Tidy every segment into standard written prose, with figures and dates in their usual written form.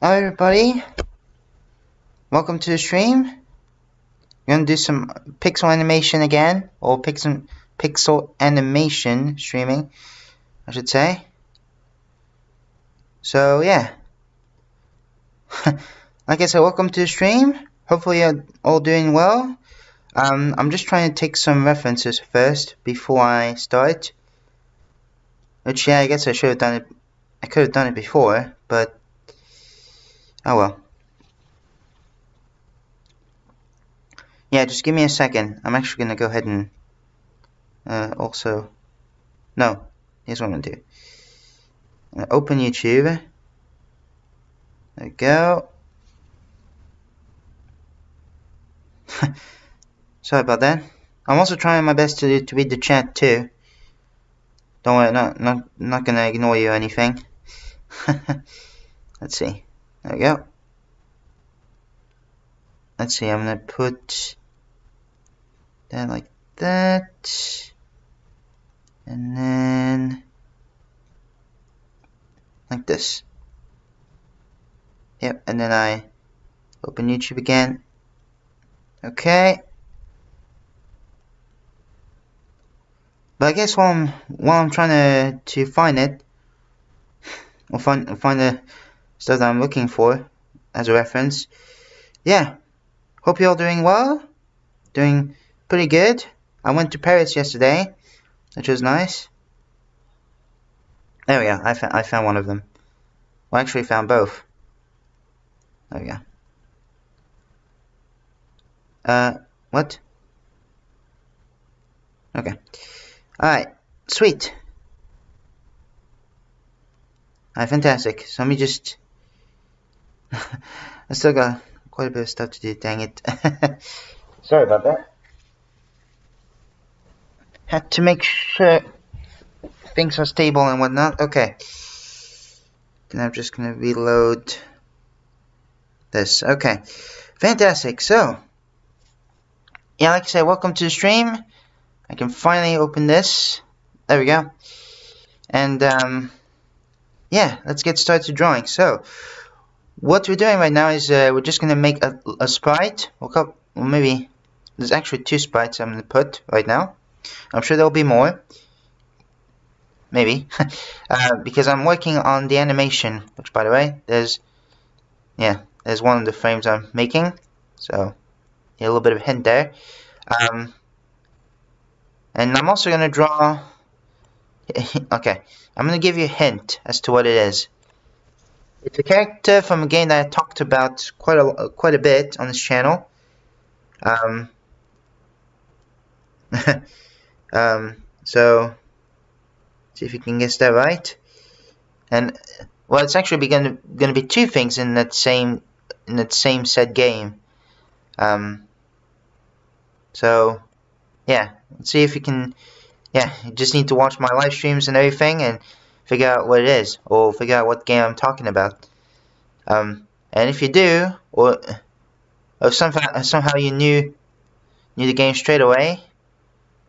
Hello everybody, welcome to the stream. We're going to do some pixel animation again, or pixel animation streaming, I should say. So yeah, like I said, welcome to the stream. Hopefully you're all doing well. I'm just trying to take some references first before I start. Which, yeah, I guess I should have done it. I could have done it before, but oh well. Yeah, just give me a second. I'm actually gonna go ahead and no, here's what I'm gonna do. I'm gonna open YouTube. There we go. Sorry about that. I'm also trying my best to read the chat too. Don't worry, not gonna ignore you or anything. Let's see. There we go. Let's see, I'm gonna put that like that, and then like this. Yep, and then I open YouTube again. Okay. But I guess while I'm trying to find it, or find the stuff that I'm looking for as a reference, yeah. Hope you're all doing well. Doing pretty good. I went to Paris yesterday, which was nice. There we go. I found one of them. Well, actually found both. There we go. What? Okay. Alright. Sweet. Alright, fantastic. So let me just... I still got quite a bit of stuff to do, dang it. Sorry about that. Had to make sure things are stable and whatnot. Okay. Then I'm just gonna reload this. Okay. Fantastic. So, yeah, like I said, welcome to the stream. I can finally open this. There we go. And, yeah, let's get started drawing. So, what we're doing right now is we're just going to make a sprite. Well, maybe there's actually 2 sprites I'm going to put right now. I'm sure there'll be more. Maybe. Because I'm working on the animation. Which, by the way, there's one of the frames I'm making. So, yeah, a little bit of a hint there. And I'm also going to draw... okay, I'm going to give you a hint as to what it is. It's a character from a game that I talked about quite a bit on this channel. So see if you can guess that right. And well, it's actually going to be 2 things in that same said game. So yeah, let's see if you can. Yeah, you just need to watch my live streams and everything and figure out what it is, or figure out what game I'm talking about. And if you do, or somehow you knew the game straight away,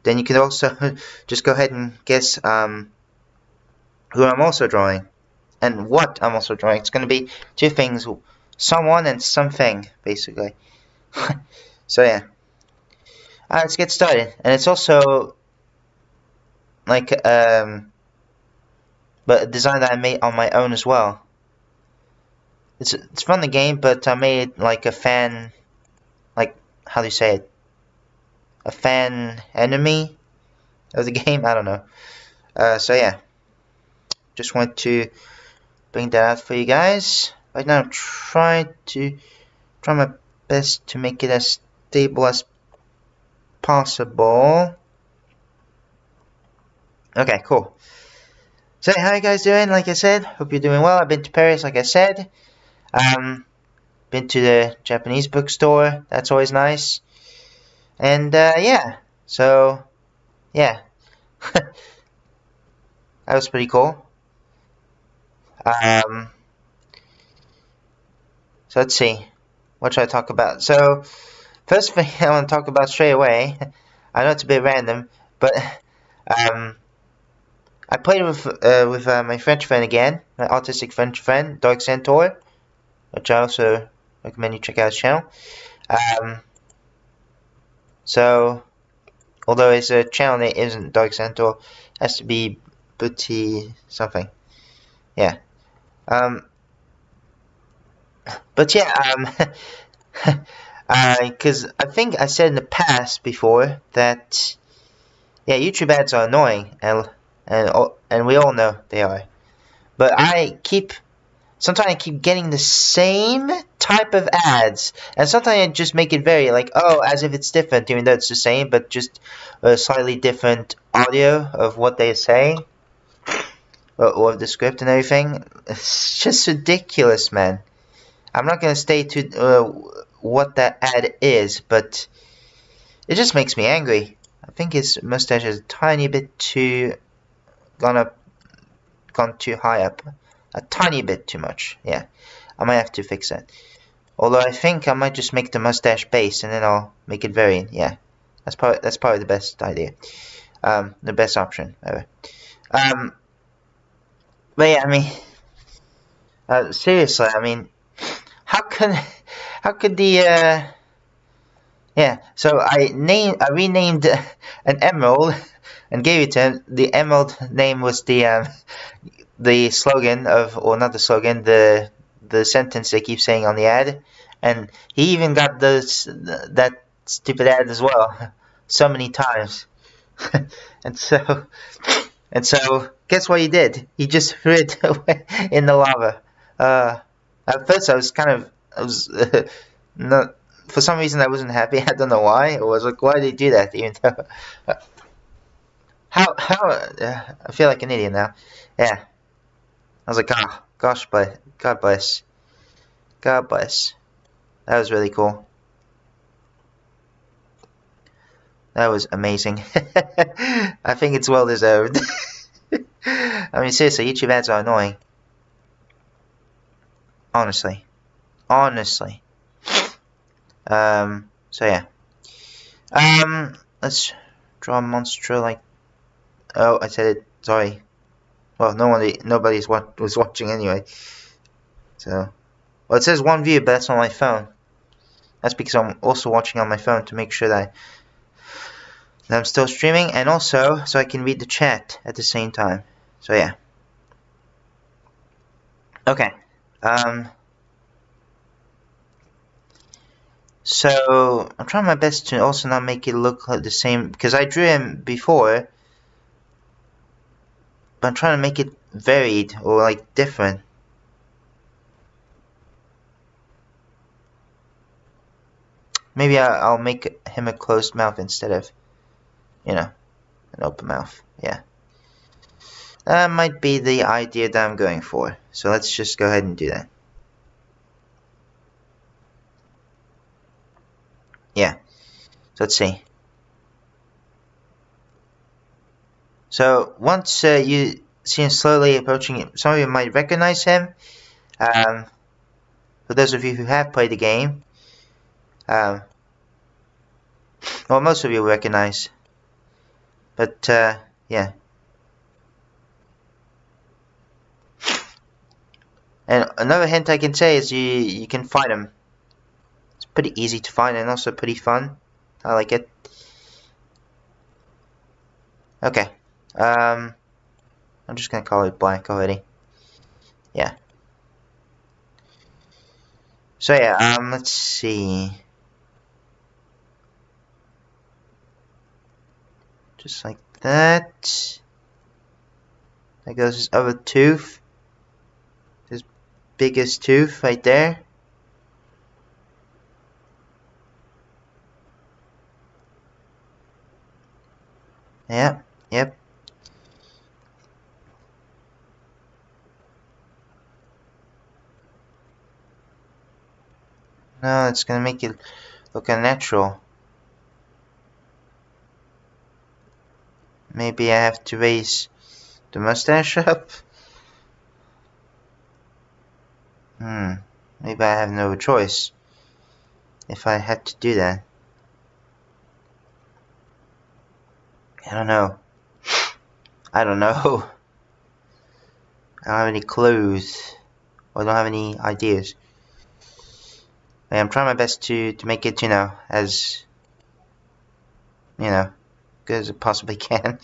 then you can also just go ahead and guess who I'm also drawing and what I'm also drawing. It's going to be 2 things, someone and something, basically. So yeah, let's get started. And it's also like but a design that I made on my own as well. It's from the game, but I made like a fan, like, how do you say it? A fan enemy of the game? I don't know. So yeah, just want to bring that out for you guys. Right now I'm trying my best to make it as stable as possible. Okay, cool. So how you guys doing? Like I said, hope you're doing well. I've been to Paris, like I said. Been to the Japanese bookstore. That's always nice. And yeah, so yeah, that was pretty cool. So let's see, what should I talk about? So first thing I want to talk about straight away. I know it's a bit random, but I played with my French friend again, my autistic French friend, Dark Centaur. which I also recommend you check out his channel. So, although his channel name isn't Dark Centaur, it has to be Booty something. Yeah. But yeah, because I think I said in the past before that, yeah, YouTube ads are annoying, and we all know they are. But sometimes I keep getting the same type of ads, and sometimes I just make it vary, like, oh, as if it's different, even though it's the same, but just a slightly different audio of what they're saying, or of the script and everything. It's just ridiculous, man. I'm not gonna stay to what that ad is, but it just makes me angry. I think his mustache is a tiny bit too gone too high up, a tiny bit too much. Yeah, I might have to fix that. Although I think I might just make the mustache base and then I'll make it variant. Yeah, that's probably the best idea. The best option ever. But yeah, I mean, seriously, I mean, how could the yeah, so I renamed an emerald and gave it to him. The emerald name was the slogan of, or not the slogan, the sentence they keep saying on the ad, and he even got that stupid ad as well, so many times. and so guess what he did? He just threw it away in the lava. At first I was not, for some reason I wasn't happy. I don't know why. I was like, why did he do that? Even though how I feel like an idiot now. Yeah, I was like, oh gosh, but God bless. That was really cool. That was amazing. I think it's well deserved. I mean, seriously, YouTube ads are annoying. Honestly. So yeah. Let's draw a monster like. Oh, I said it. Sorry. Well, nobody was watching anyway. So, well, it says one view, but that's on my phone. That's because I'm also watching on my phone to make sure that I'm still streaming, and also so I can read the chat at the same time. So yeah. Okay. So I'm trying my best to also not make it look like the same, because I drew him before, but I'm trying to make it varied or like different. Maybe I'll make him a closed mouth instead of, you know, an open mouth. Yeah. That might be the idea that I'm going for. So let's just go ahead and do that. Yeah. So let's see. So once you see him slowly approaching, some of you might recognize him. For those of you who have played the game, well, most of you will recognize. But yeah. And another hint I can say is you can find him. It's pretty easy to find and also pretty fun. I like it. Okay. I'm just gonna call it blank already. Yeah. So yeah, let's see. Just like that. There goes his other tooth. His biggest tooth right there. Yep. No, it's gonna make it look unnatural. Maybe I have to raise the mustache up? Maybe I have no choice if I had to do that. I don't know. I don't have any clues. Or I don't have any ideas. I'm trying my best to make it, you know, as, you know, good as it possibly can.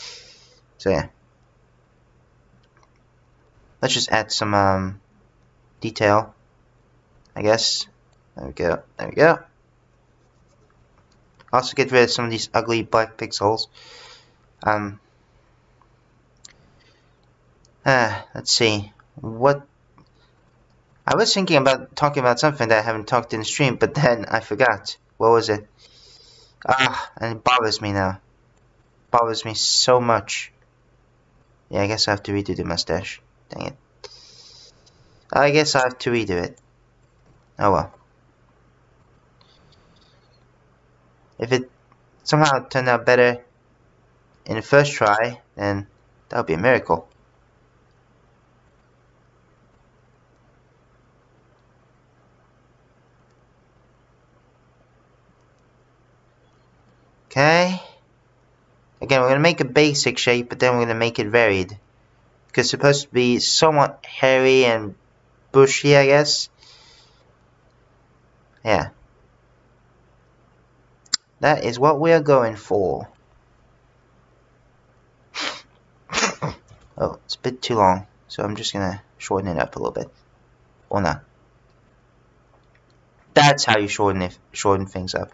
So yeah. Let's just add some detail, I guess. There we go. There we go. Also get rid of some of these ugly black pixels. Let's see. What I was thinking about talking about something that I haven't talked in the stream, but then I forgot. What was it? And it bothers me now. Bothers me so much. Yeah, I guess I have to redo the mustache. Dang it. I guess I have to redo it. Oh well. If it somehow turned out better in the first try, then that would be a miracle. Okay. Again, we're going to make a basic shape, but then we're going to make it varied. Because it's supposed to be somewhat hairy and bushy, I guess. Yeah. That is what we are going for. Oh, it's a bit too long, so I'm just going to shorten it up a little bit. Or not. That's how you shorten things up.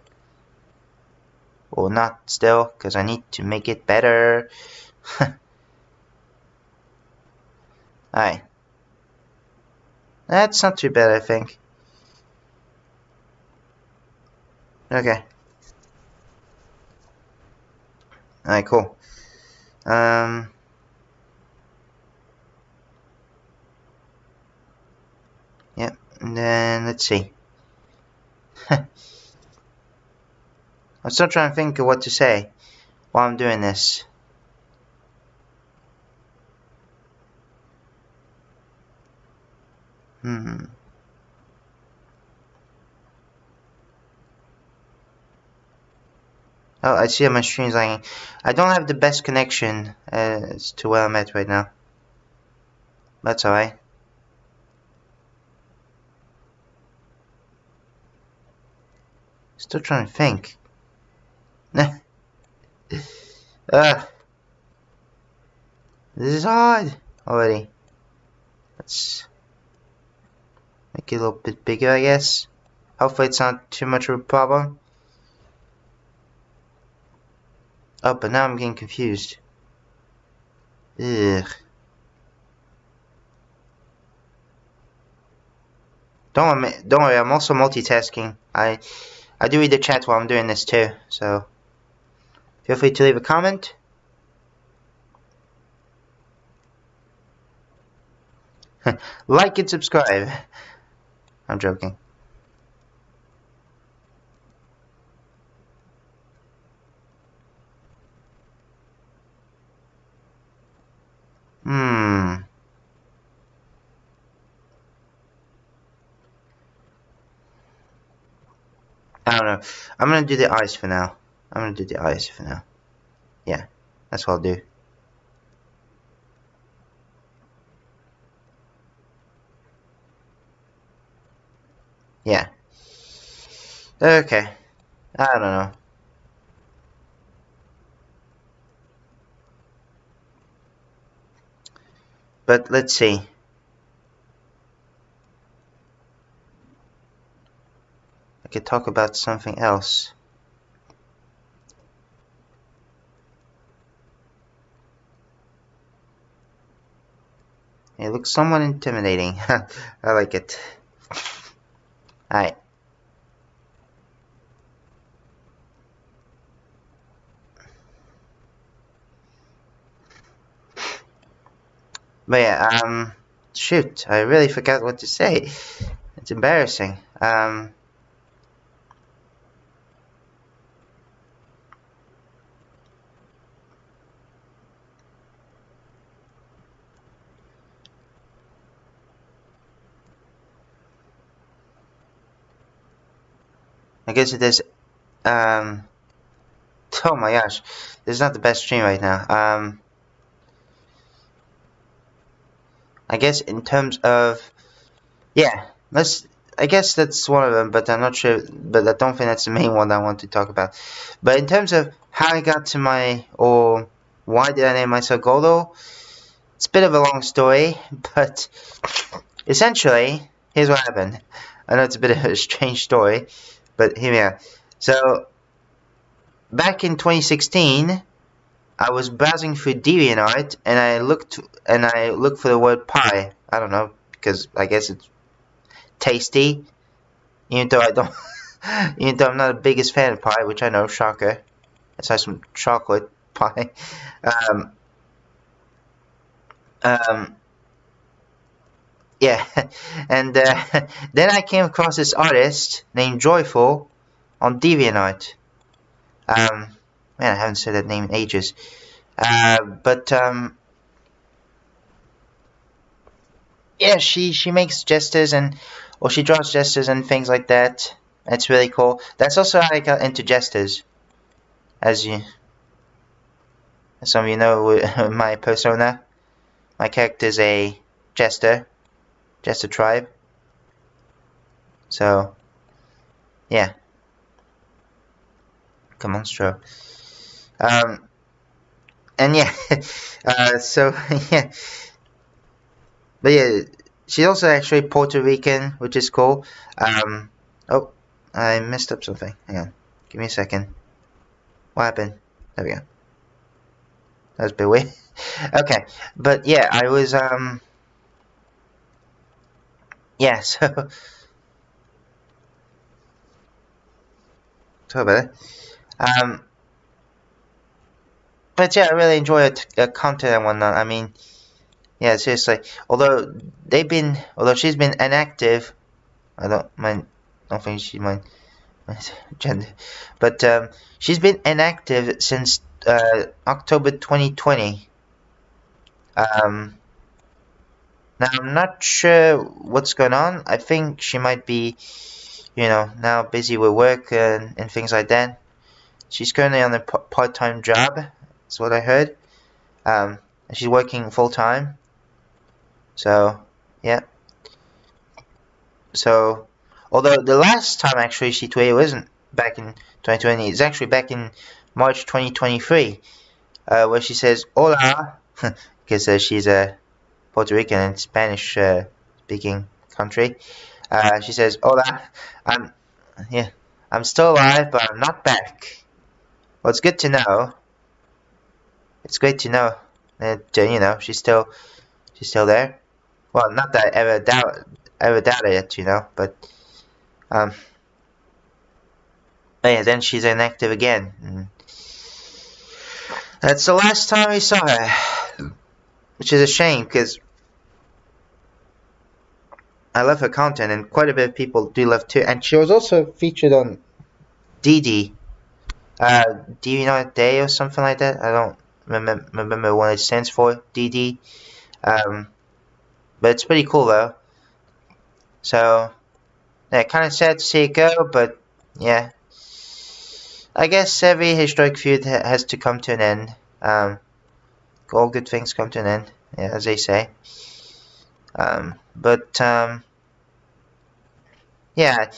Or not still, because I need to make it better. Alright. That's not too bad, I think. Okay. Alright, cool. Yep, and then let's see. I'm still trying to think of what to say while I'm doing this. Oh, I see my stream's lagging. I don't have the best connection as to where I'm at right now. That's alright. Still trying to think. This is hard already. Let's make it a little bit bigger, I guess. Hopefully it's not too much of a problem. Oh, but now I'm getting confused. Ugh. Don't worry, I'm also multitasking. I do read the chat while I'm doing this too, so feel free to leave a comment. Like and subscribe. I'm joking. I don't know. I'm gonna do the eyes for now. Yeah, that's what I'll do. Yeah. Okay. I don't know. But let's see. I could talk about something else. It looks somewhat intimidating. I like it. Alright. But yeah, shoot, I really forgot what to say. It's embarrassing. I guess it is, oh my gosh, this is not the best stream right now. I guess in terms of, yeah, let's I guess that's one of them, but I'm not sure. But I don't think that's the main one I want to talk about. But in terms of how I got to or why did I name myself Goldo, it's a bit of a long story, but essentially, here's what happened. I know it's a bit of a strange story, but here we are. So, back in 2016, I was browsing through DeviantArt, and I looked for the word pie. I don't know, because I guess it's tasty, even though I'm not the biggest fan of pie, which I know, shocker. Let's have some chocolate pie. Yeah, and then I came across this artist named Joyful on DeviantArt. Man, I haven't said that name in ages. Yeah, she makes gestures or she draws gestures and things like that. That's really cool. That's also how I got into gestures, as some of you know, my persona. My character is a jester tribe. So, yeah. Come on, Stro. And yeah, so yeah. But yeah, she's also actually Puerto Rican, which is cool. Oh, I messed up something. Hang on. Give me a second. What happened? There we go. That was a bit weird. Okay, but yeah, I was, yeah, so... Sorry about that. But yeah, I really enjoy her content and whatnot. I mean, yeah, seriously. Although she's been inactive, I don't think she mind gender, but she's been inactive since October 2020. Now I'm not sure what's going on. I think she might be, now busy with work and things like that. She's currently on a part-time job. That's what I heard. And she's working full-time. So, yeah. So, although the last time actually she tweeted wasn't back in 2020, it's actually back in March 2023, where she says "Hola," because she's a Puerto Rican and Spanish speaking country. She says, "Hola, I'm still alive, but I'm not back." Well, it's good to know. It's great to know that she's still there. Well, not that I ever doubt it, but yeah, then she's inactive again. And that's the last time we saw her, which is a shame because I love her content, and quite a bit of people do love too. And she was also featured on DD, DD Day or something like that. I don't remember what it stands for, DD. But it's pretty cool though. So, yeah, kind of sad to see it go, but yeah. I guess every historic feud has to come to an end. All good things come to an end, yeah, as they say. Yeah,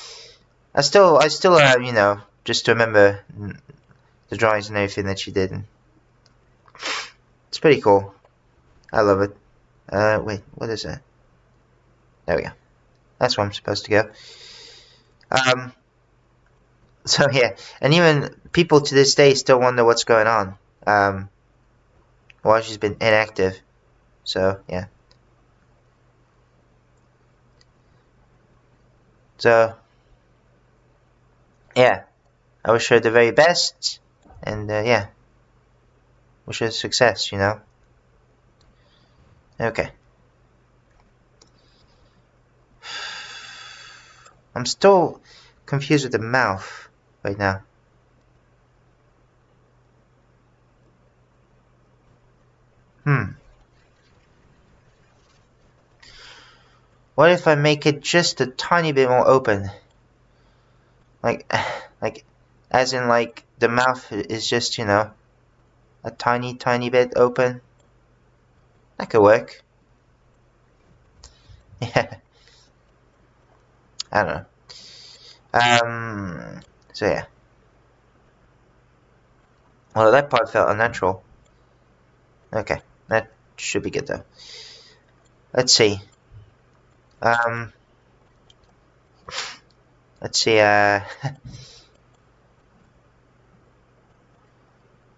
I still just to remember the drawings and everything that she did. And it's pretty cool. I love it. Wait, what is that? There we go. That's where I'm supposed to go. So yeah, and even people to this day still wonder what's going on. Why she's been inactive. So yeah. So yeah, I wish her the very best, and yeah, wish her success. Okay. I'm still confused with the mouth right now. What if I make it just a tiny bit more open? Like as in the mouth is just, a tiny bit open? That could work. Yeah. I don't know. So yeah. Well, that part felt unnatural. Okay, that should be good though. Let's see. Let's see.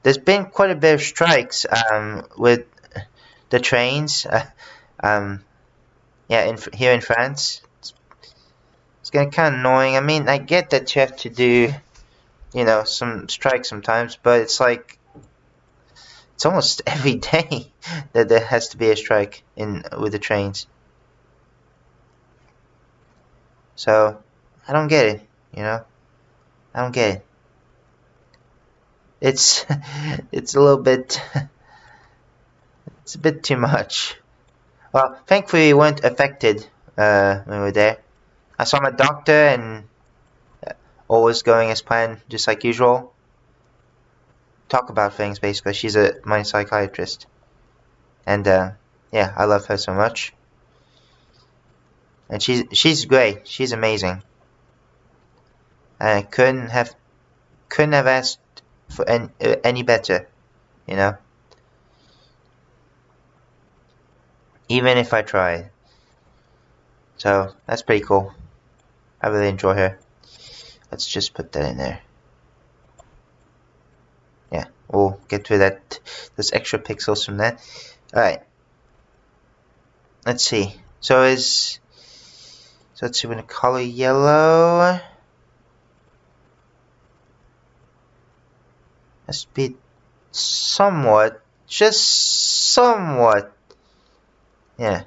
There's been quite a bit of strikes with the trains. Yeah, here in France. It's getting kind of annoying. I mean, I get that you have to do, you know, some strikes sometimes, but it's like it's almost every day that there has to be a strike with the trains. So I don't get it, you know. I don't get it. It's a little bit. It's a bit too much. Well, thankfully we weren't affected when we were there. I saw my doctor and all was going as planned, just like usual. Talk about things basically. She's my psychiatrist, and yeah, I love her so much. And she's great. She's amazing. I couldn't have asked for any better, you know. Even if I tried. So that's pretty cool. I really enjoy her. Let's just put that in there. Yeah, we'll get rid of those extra pixels from that. Alright. Let's see. So let's see, we're gonna color yellow. Let's be somewhat, just somewhat. Yeah.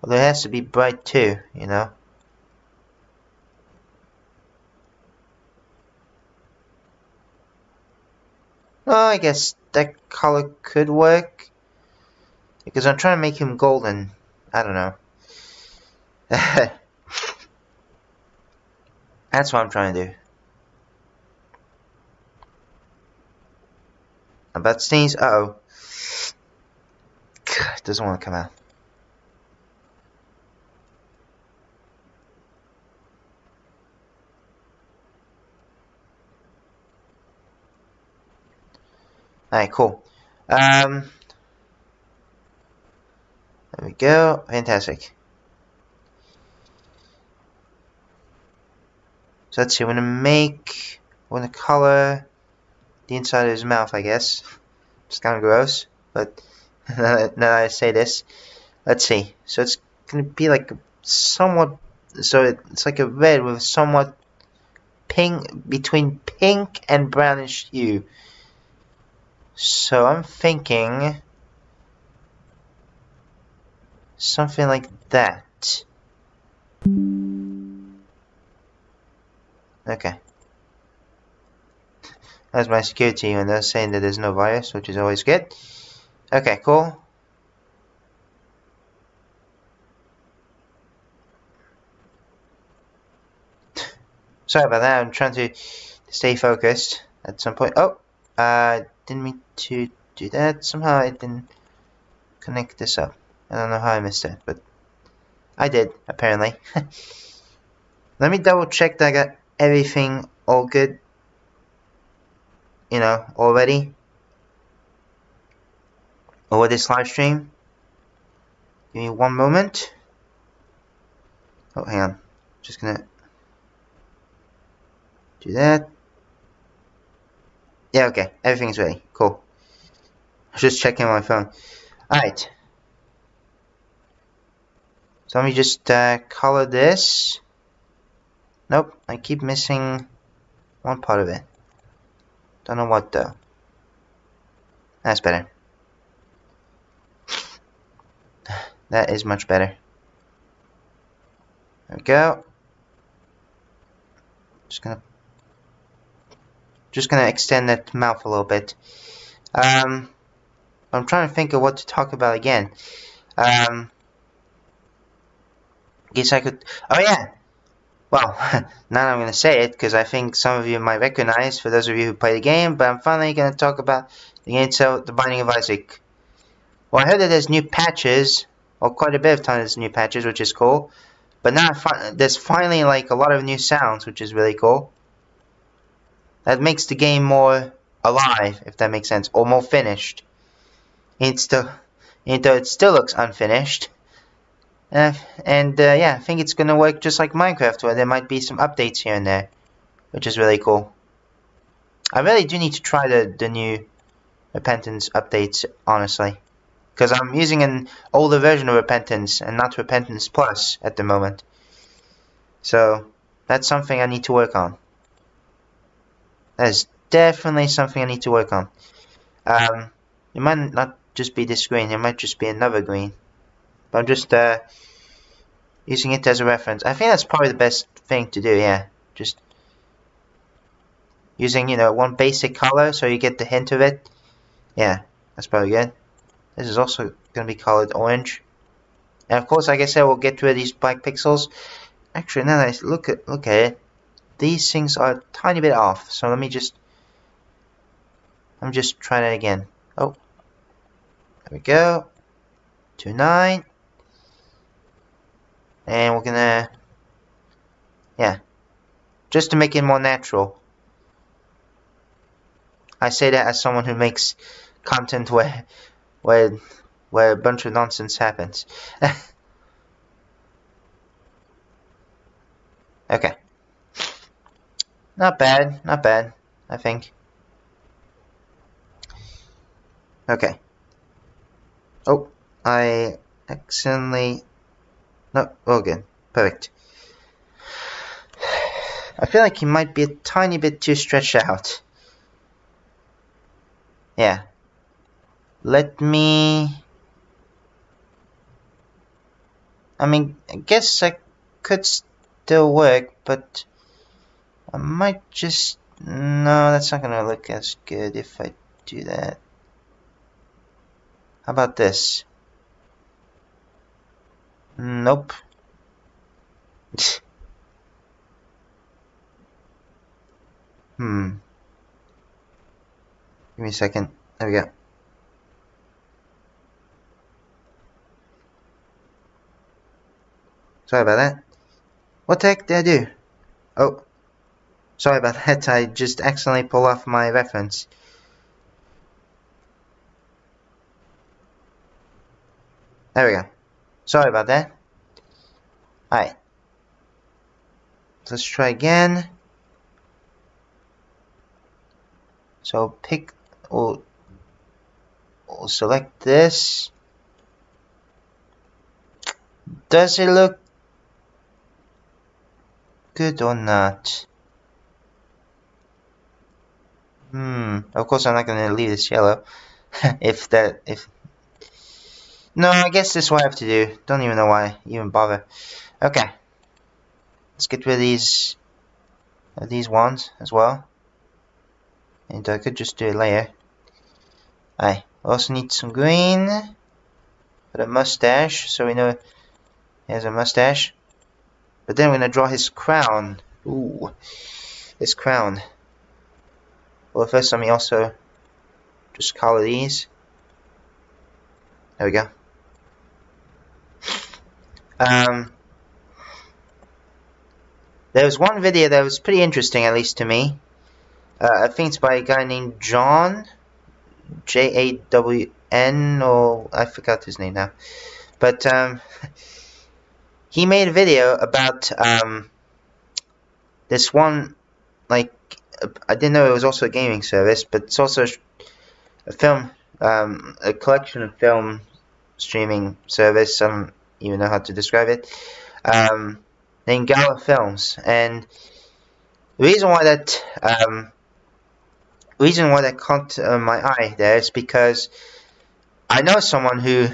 Although it has to be bright too, you know. Oh, I guess that color could work. Because I'm trying to make him golden. I don't know. That's what I'm trying to do. About sneeze. Uh-oh. It doesn't want to come out. Alright, cool. There we go. Fantastic. So let's see, we're gonna color the inside of his mouth, I guess. It's kind of gross, but now that I say this, let's see. So it's gonna be like somewhat, so it's like a red with somewhat pink, between pink and brownish hue. So I'm thinking something like that. Okay. That's my security window saying that there's no virus, which is always good. Okay, cool. Sorry about that, I'm trying to stay focused at some point. Oh, didn't mean to do that. Somehow I didn't connect this up. I don't know how I missed that, but I did, apparently. Let me double check that I got everything all good, you know, already over this live stream. Give me one moment. Oh, hang on. Just gonna do that. Yeah, okay. Everything's ready. Cool. I was just checking my phone. Alright. So let me just color this. Nope, I keep missing one part of it. Don't know what though. That's better. That is much better. There we go. Just gonna extend that mouth a little bit. I'm trying to think of what to talk about again. Guess I could. Oh yeah. Well, now I'm gonna say it because I think some of you might recognize, for those of you who play the game. But I'm finally gonna talk about the game itself, The Binding of Isaac. Well, I heard that there's new patches, or quite a bit of time there's new patches, which is cool. But now there's finally like a lot of new sounds, which is really cool. That makes the game more alive, if that makes sense, or more finished. Even though it still looks unfinished. Yeah, I think it's gonna work just like Minecraft, where there might be some updates here and there, which is really cool. I really do need to try the new Repentance updates, honestly, because I'm using an older version of Repentance and not Repentance Plus at the moment. So that's something I need to work on. That is definitely something I need to work on. It might not just be this green, it might just be another green. But I'm just using it as a reference. I think that's probably the best thing to do, yeah. Just using, you know, one basic color so you get the hint of it. Yeah, that's probably good. This is also going to be colored orange. And of course, like I said, we'll get rid of these black pixels. Actually, now that I look at it, these things are a tiny bit off. So let me just try that again. Oh, there we go. 2.9. And we're gonna, yeah, just to make it more natural. I say that as someone who makes content where a bunch of nonsense happens. Okay. Not bad, I think. Okay. Oh, I accidentally... No, oh good. Perfect. I feel like he might be a tiny bit too stretched out. Yeah. Let me... I mean, I guess I could still work, but I might just... No, that's not gonna look as good if I do that. How about this? Nope. Give me a second. There we go. Sorry about that. What the heck did I do? Oh. Sorry about that. I just accidentally pulled off my reference. There we go. Sorry about that. Alright. Let's try again. So we'll select this. Does it look good or not? Of course I'm not gonna leave this yellow. No, I guess this is what I have to do. Don't even know why I even bother. Okay. Let's get rid of these ones as well. And I could just do a layer. I also need some green for the mustache, so we know he has a mustache. But then we're gonna draw his crown. Ooh, his crown. Well, first let me also just color these. There we go. There was one video that was pretty interesting, at least to me. I think it's by a guy named John, J-A-W-N, or I forgot his name now. But he made a video about this one, like, I didn't know it was also a gaming service, but it's also a film, a collection of film streaming service. I don't even know how to describe it. Named Gala Films, and the reason why that caught my eye there is because I know someone who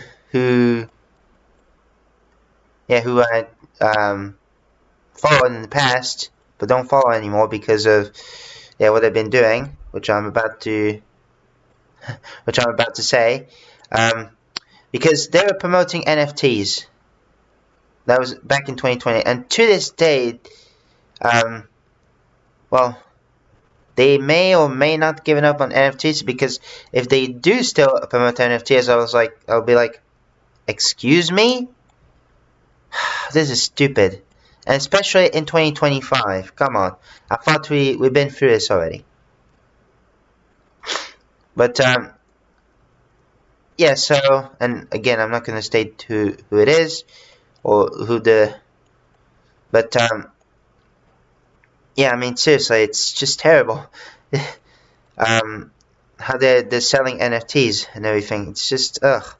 I followed in the past, but don't follow anymore because of what they've been doing, which I'm about to say, because they were promoting NFTs. That was back in 2020, and to this day, well, they may or may not given up on NFTs, because if they do still promote NFTs, I'll be like, excuse me? This is stupid. And especially in 2025. Come on. I thought we've been through this already. But, yeah, so, and again, I'm not going to state who it is, or who the, but, yeah, I mean, seriously, it's just terrible. How they're selling NFTs and everything, it's just, ugh.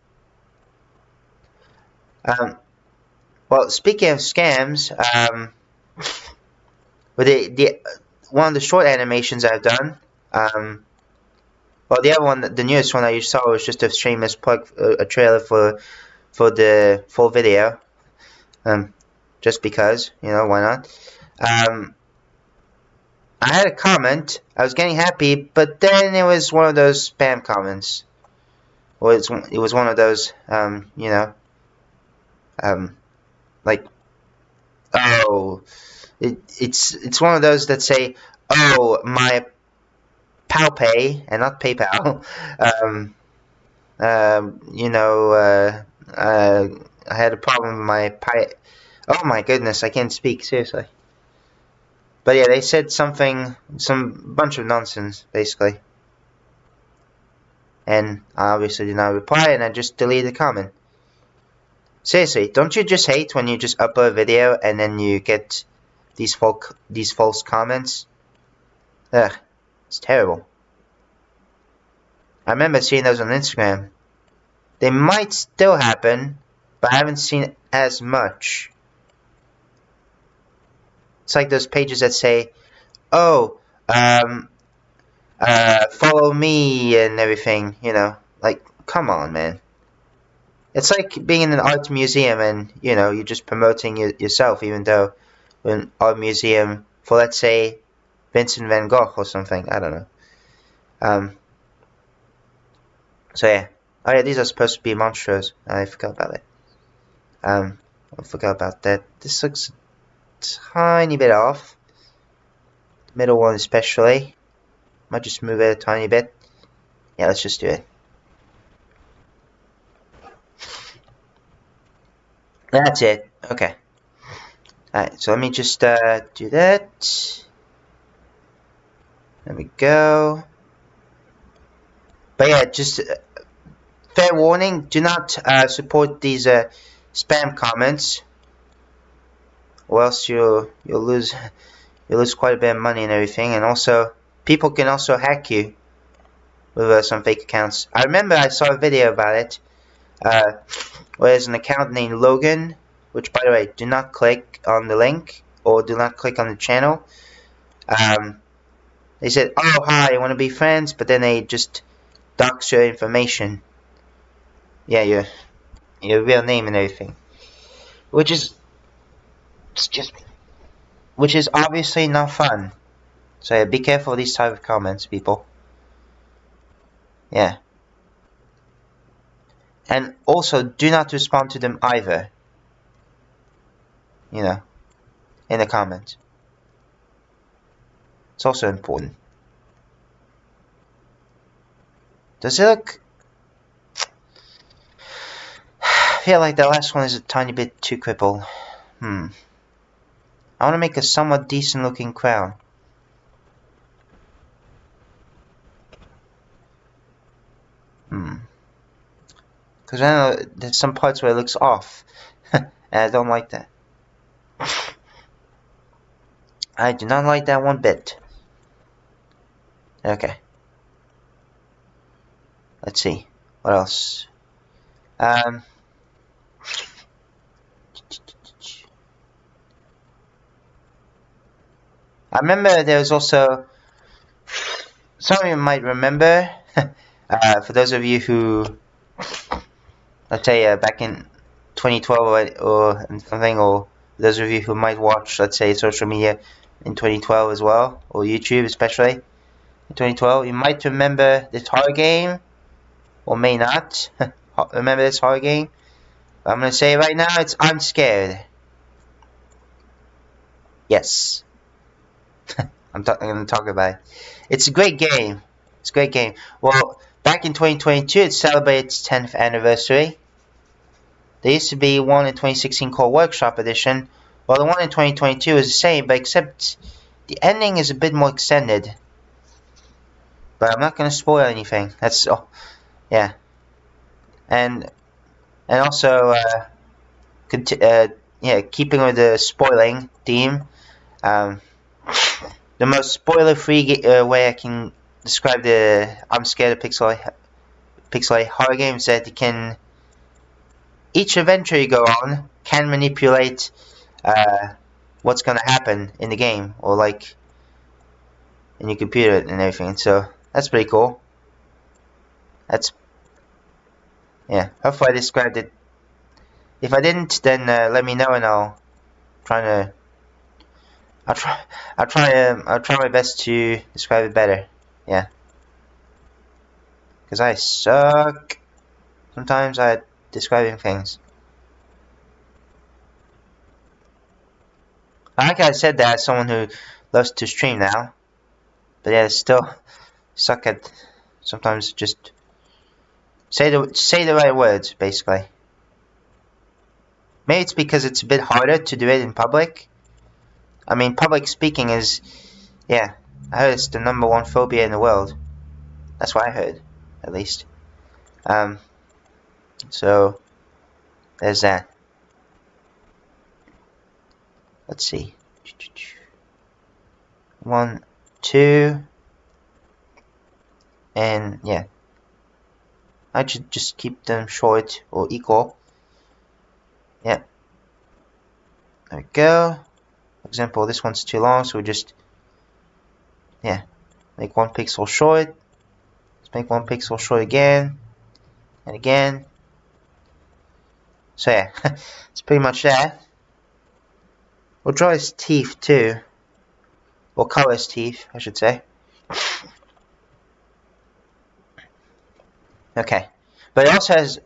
Well, speaking of scams, with one of the short animations I've done, well, the other one, the newest one that you saw was just a shameless plug, a trailer for the full video, just because, you know, why not? I had a comment, I was getting happy, but then it was one of those spam comments. Well, it was one of those, you know, like, oh, it's one of those that say, oh, my PalPay, and not PayPal, you know, I had a problem with my oh my goodness, I can't speak, seriously. But yeah, they said something, some bunch of nonsense, basically. And I obviously did not reply, and I just deleted the comment. Seriously, don't you just hate when you just upload a video and then you get these false comments? Ugh, it's terrible. I remember seeing those on Instagram. They might still happen, but I haven't seen as much. It's like those pages that say, oh, follow me and everything, you know. Like, come on, man. It's like being in an art museum and, you know, you're just promoting yourself, even though an art museum for, let's say, Vincent van Gogh or something. I don't know. So yeah. Oh yeah, these are supposed to be monstros. I forgot about it. I forgot about that. This looks a tiny bit off. The middle one especially. Might just move it a tiny bit. Yeah, let's just do it. That's it. Okay. Alright, so let me just do that. There we go. But yeah, just fair warning, do not support these spam comments, or else you'll lose quite a bit of money and everything. And also, people can also hack you with some fake accounts. I remember I saw a video about it. Where there's an account named Logan, which, by the way, do not click on the link or do not click on the channel. They said, oh hi, you want to be friends, but then they just dox your information. Yeah, your real name and everything, which is obviously not fun. So yeah, be careful of these type of comments, people. Yeah. And also, do not respond to them either. You know, in the comments. It's also important. Does it look... I feel like the last one is a tiny bit too crippled. I want to make a somewhat decent looking crown. Because I know there's some parts where it looks off. And I don't like that. I do not like that one bit. Okay. Let's see. What else? I remember there was also... Some of you might remember. For those of you who... Let's say back in 2012 or something, or those of you who might watch, let's say, social media in 2012 as well, or YouTube especially in 2012, you might remember this horror game, or may not remember this horror game. But I'm going to say right now, it's I'm Scared. Yes. I'm going to talk about it. It's a great game. It's a great game. Well, back in 2022, it celebrated its 10th anniversary. There used to be one in 2016 called Workshop Edition, while the one in 2022 is the same, but except the ending is a bit more extended. But I'm not going to spoil anything. That's all. Yeah. And also, keeping with the spoiling theme, the most spoiler-free way I can describe the I'm Scared of pixel horror games is that you can, each adventure you go on can manipulate what's going to happen in the game, or like in your computer and everything. So that's pretty cool. Yeah, hopefully I described it. If I didn't, then let me know and I'll try my best to describe it better. Yeah, because I suck sometimes at describing things. Like I said that as someone who loves to stream now, but yeah, still suck at sometimes just say the right words, basically. Maybe it's because it's a bit harder to do it in public. I mean, public speaking is, yeah, I heard it's the #1 phobia in the world. That's what I heard, at least. So there's that. Let's see. 1, 2, and yeah. I should just keep them short or equal. Yeah. There we go. For example, this one's too long, so we just, yeah, make 1 pixel short. Let's make 1 pixel short again, and again. So yeah, it's pretty much that. We'll draw his teeth too, or color his teeth, I should say. Okay, but it also has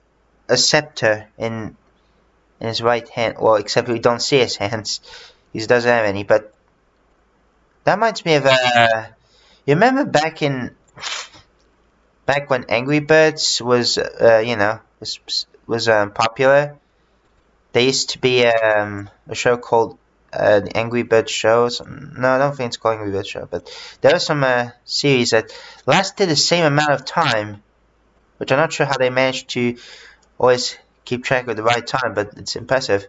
a scepter in his right hand. Well, except we don't see his hands. He doesn't have any. But that reminds me of you remember back when Angry Birds was was popular. There used to be a show called the Angry Birds Show. No, I don't think it's called Angry Birds Show, but there was some series that lasted the same amount of time, which I'm not sure how they managed to always keep track of the right time, but it's impressive.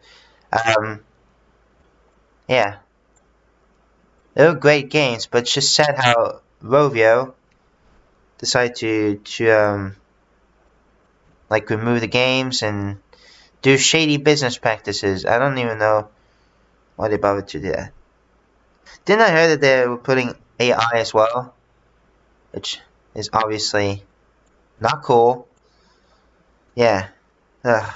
Yeah, they were great games, but it's just sad how Rovio decided to like remove the games and do shady business practices. I don't even know why they bothered to do that. Didn't I hear that they were putting AI as well, which is obviously not cool. Yeah. Ugh.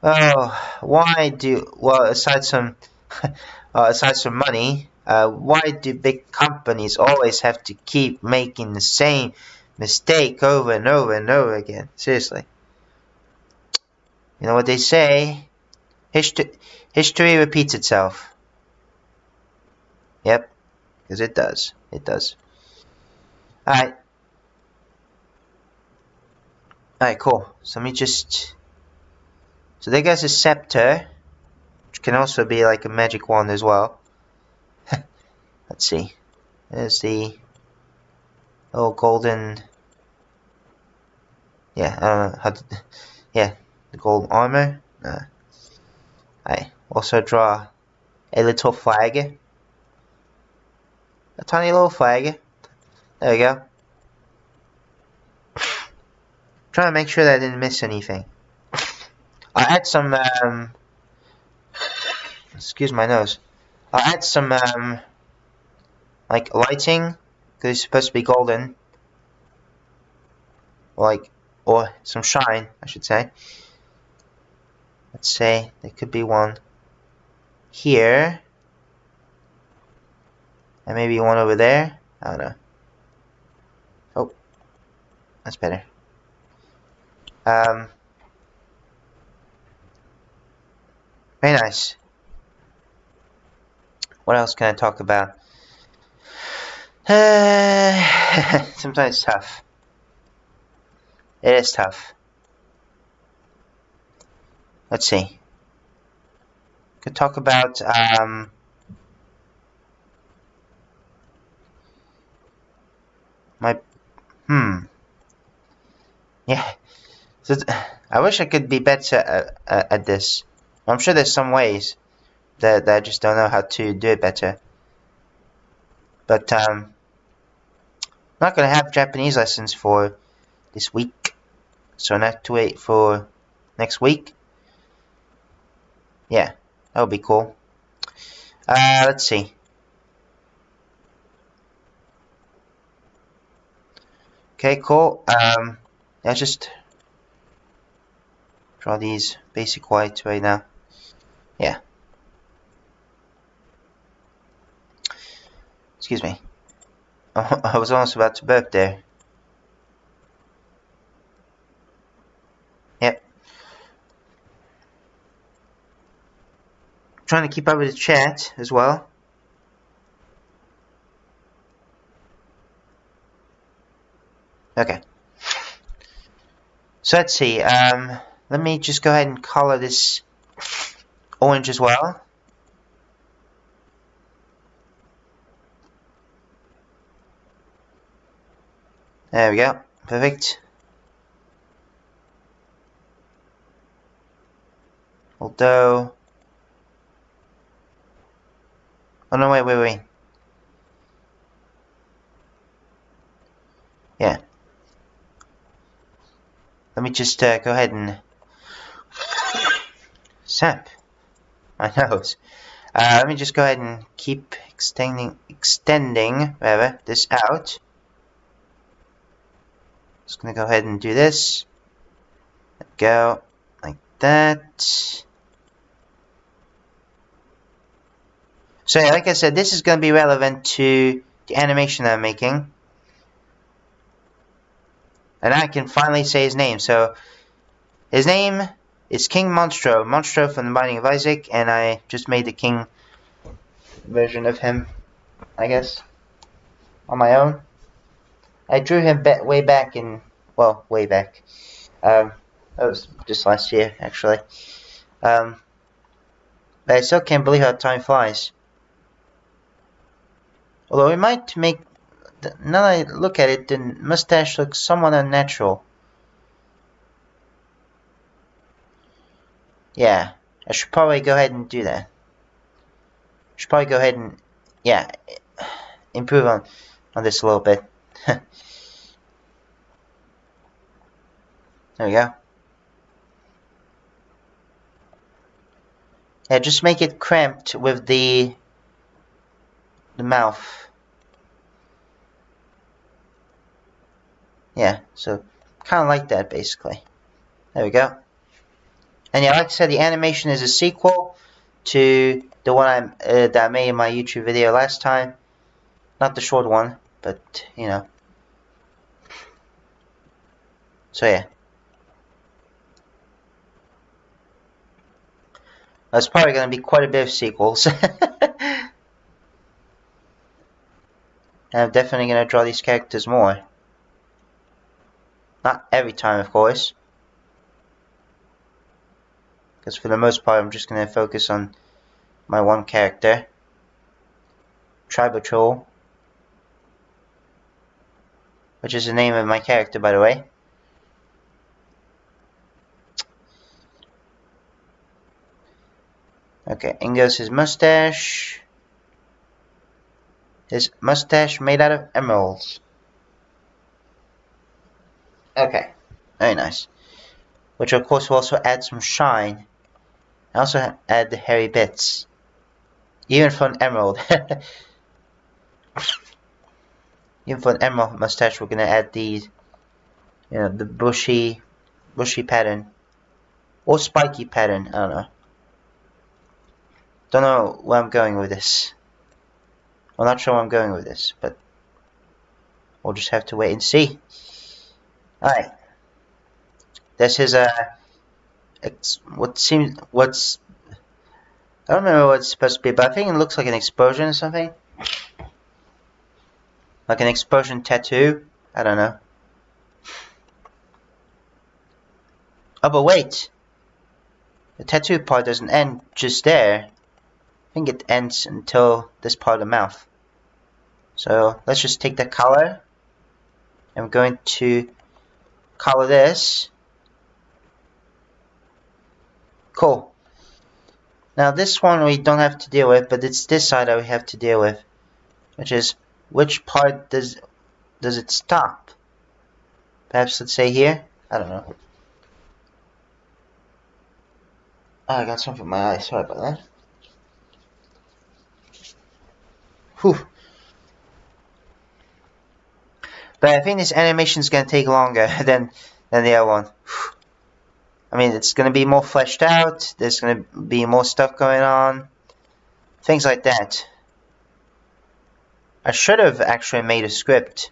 Oh, why do, well, aside from money, why do big companies always have to keep making the same mistake over and over and over again? Seriously. You know what they say? History repeats itself. Yep, because it does. It does. Alright. Alright, cool. So let me just... So there goes a scepter, which can also be like a magic wand as well. Let's see. There's the little golden... Yeah, I don't know how to... Yeah, the gold armor. I also draw a little flag. A tiny little flag. There we go. Trying to make sure that I didn't miss anything. I add some, excuse my nose. I'll add some, like, lighting, because it's supposed to be golden. Or some shine, I should say. Let's say there could be one here. And maybe one over there. I don't know. Oh, that's better. Very nice. What else can I talk about? Sometimes it's tough. It is tough. let's see. Could talk about my yeah. So I wish I could be better at this. I'm sure there's some ways that I just don't know how to do it better. But I'm not gonna have Japanese lessons for this week, so I have to wait for next week. Yeah, that would be cool. Let's see. Okay, cool. Let's just draw these basic whites right now. Yeah. Excuse me. I was almost about to burp there. Yep. Trying to keep up with the chat as well. Okay. So let's see. Let me just go ahead and color this orange as well. There we go. Perfect. Although... oh no, wait. Yeah. Let me just go ahead and sap my nose. Let me just go ahead and keep extending this out. Just gonna go ahead and do this. Let go like that. So yeah, like I said, this is gonna be relevant to the animation that I'm making. And I can finally say his name. So his name is King Monstro from the Binding of Isaac, and I just made the King version of him, I guess, on my own. I drew him way back in, well, way back. That was just last year, actually. But I still can't believe how time flies. Although we might make, now that I look at it, the mustache looks somewhat unnatural. Yeah, I should probably go ahead and do that. Should probably go ahead and, yeah, improve on this a little bit. There we go. Yeah, just make it cramped with the mouth. Yeah, so kind of like that basically. There we go. And yeah, like I said, the animation is a sequel to the one that I made in my YouTube video last time. Not the short one, but you know. So yeah. There's probably going to be quite a bit of sequels. I'm definitely going to draw these characters more. Not every time, of course. Because for the most part, I'm just going to focus on my one character. Tribotrol. Which is the name of my character, by the way. Okay, in goes his mustache. His mustache made out of emeralds. Okay, very nice. Which of course will also add some shine. I also add the hairy bits. Even for an emerald. Even for an emerald mustache, we're gonna add these, you know, the bushy pattern. Or spiky pattern, I don't know. Don't know where I'm going with this. I'm not sure where I'm going with this, but we'll just have to wait and see. Alright. This is what's I don't remember what it's supposed to be, but I think it looks like an explosion or something. Like an explosion tattoo. I don't know. Oh, but wait. the tattoo part doesn't end just there. I think it ends until this part of the mouth. So let's just take that color. I'm going to color this. Cool. Now this one we don't have to deal with, but it's this side that we have to deal with, which is which part does it stop? Perhaps let's say here. I don't know. Oh, I got something in my eye. Sorry about that. Whew. But I think this animation is going to take longer than the other one. I mean, it's going to be more fleshed out. There's going to be more stuff going on. Things like that. I should have actually made a script,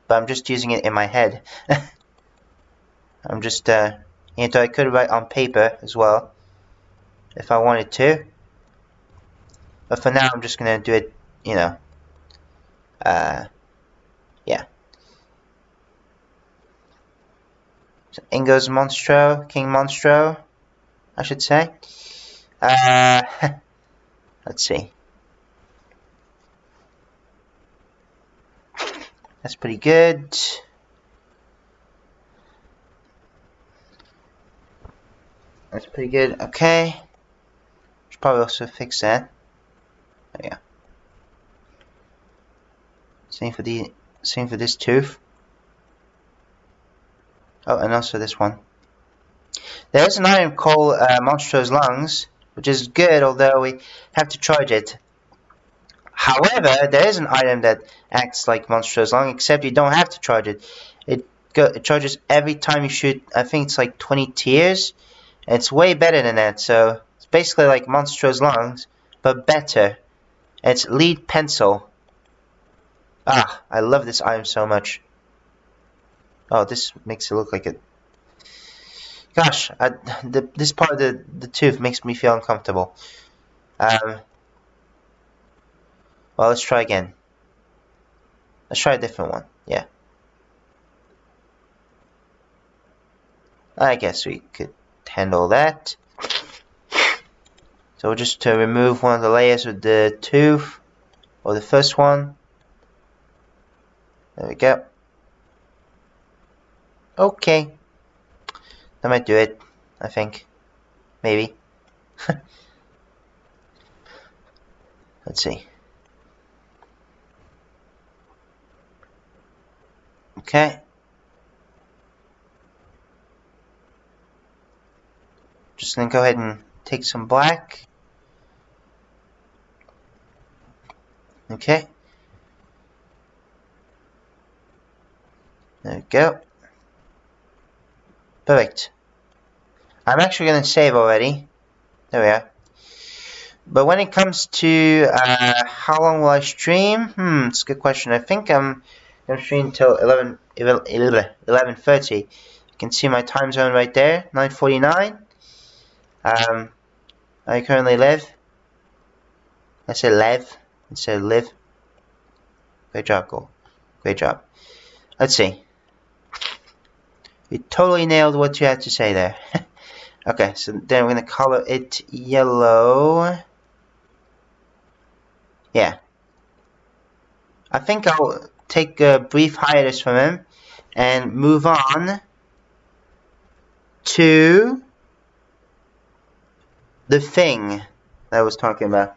but I'm just using it in my head. I'm just, I could write on paper as well, if I wanted to. But for now, I'm just going to do it, yeah. So Ingo's Monstro, King Monstro, I should say. Let's see. That's pretty good. That's pretty good. Okay. Should probably also fix that. There we go. Same for this tooth. Oh, and also this one. There's an item called Monstro's Lungs, which is good, although we have to charge it. However, there is an item that acts like Monstro's Lung, except you don't have to charge it. It charges every time you shoot. I think it's like 20 tiers. And it's way better than that, so it's basically like Monstro's Lungs, but better. It's Lead Pencil. Ah, I love this item so much. Oh, this makes it look like it. Gosh, this part of the tooth makes me feel uncomfortable. Well, let's try again. Let's try a different one. Yeah. I guess we could handle that. So just to remove one of the layers of the tooth, or the first one. There we go. Okay. That might do it, I think. Maybe. Let's see. Okay. Just gonna go ahead and take some black. Okay. There we go. Perfect. I'm actually going to save already. There we are. But when it comes to how long will I stream? It's a good question. I think I'm going to stream until 11:30. You can see my time zone right there, 9:49. I currently live. I said live instead of live. Great job, Cole. Great job. Let's see. You totally nailed what you had to say there. Okay, so then we're going to color it yellow. Yeah. I think I'll take a brief hiatus from him and move on to the thing that I was talking about.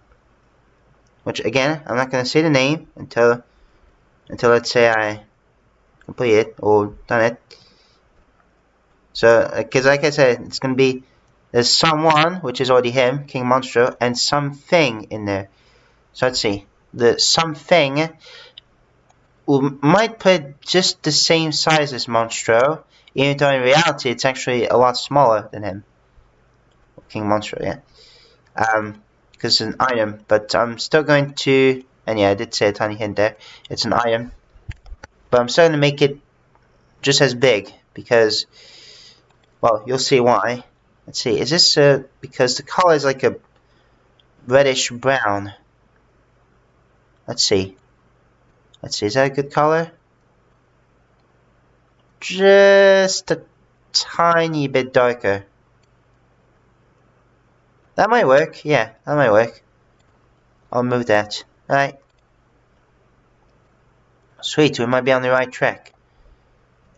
Which, again, I'm not going to say the name until let's say I complete it or done it. So, because like I said, it's going to be, there's someone, which is already him, King Monstro, and something in there. So let's see. The something might put just the same size as Monstro, even though in reality it's actually a lot smaller than him. King Monstro, yeah. Because it's an item, but I'm still going to, and yeah, I did say a tiny hint there, it's an item. But I'm still going to make it just as big, because, well, you'll see why. Let's see, is this because the color is like a reddish brown. Let's see. Let's see, is that a good color? Just a tiny bit darker. That might work. Yeah, that might work. I'll move that. Alright. Sweet, we might be on the right track.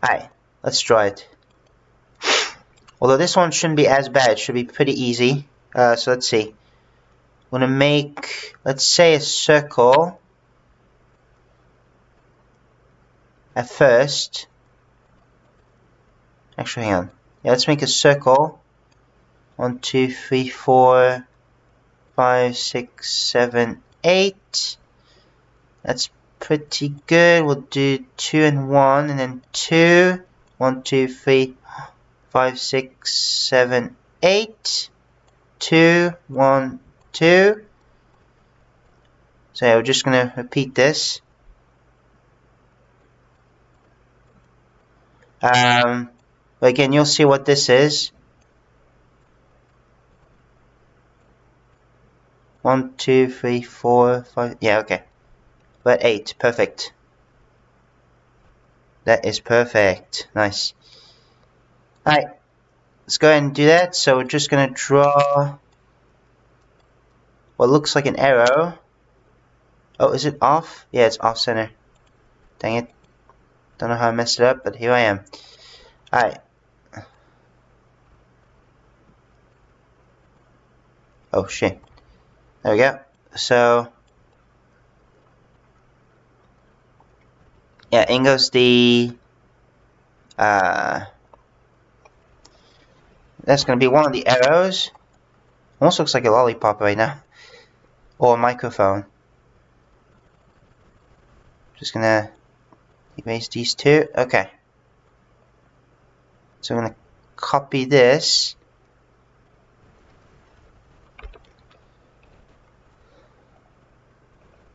Alright, let's draw it. Although this one shouldn't be as bad, it should be pretty easy. So let's see. I'm gonna make, let's say, a circle at first. Actually, hang on. Yeah, let's make a circle. 1, 2, 3, 4, 5, 6, 7, 8. That's pretty good. We'll do 2 and 1, and then 2. 1, 2, 3, 5, 6, 7, 8. 2, 1, 2. So yeah, we're just gonna repeat this. But again, you'll see what this is. 1, 2, 3, 4, 5. Yeah, okay. But 8, perfect. That is perfect. Nice. Alright, let's go ahead and do that. So we're just gonna draw what looks like an arrow. Oh, is it off? Yeah, it's off center. Dang it. Don't know how I messed it up, but here I am. Alright. Oh shit. There we go. So yeah, in goes the that's gonna be one of the arrows. Almost looks like a lollipop right now. Or a microphone. Just gonna erase these two. Okay. So I'm gonna copy this.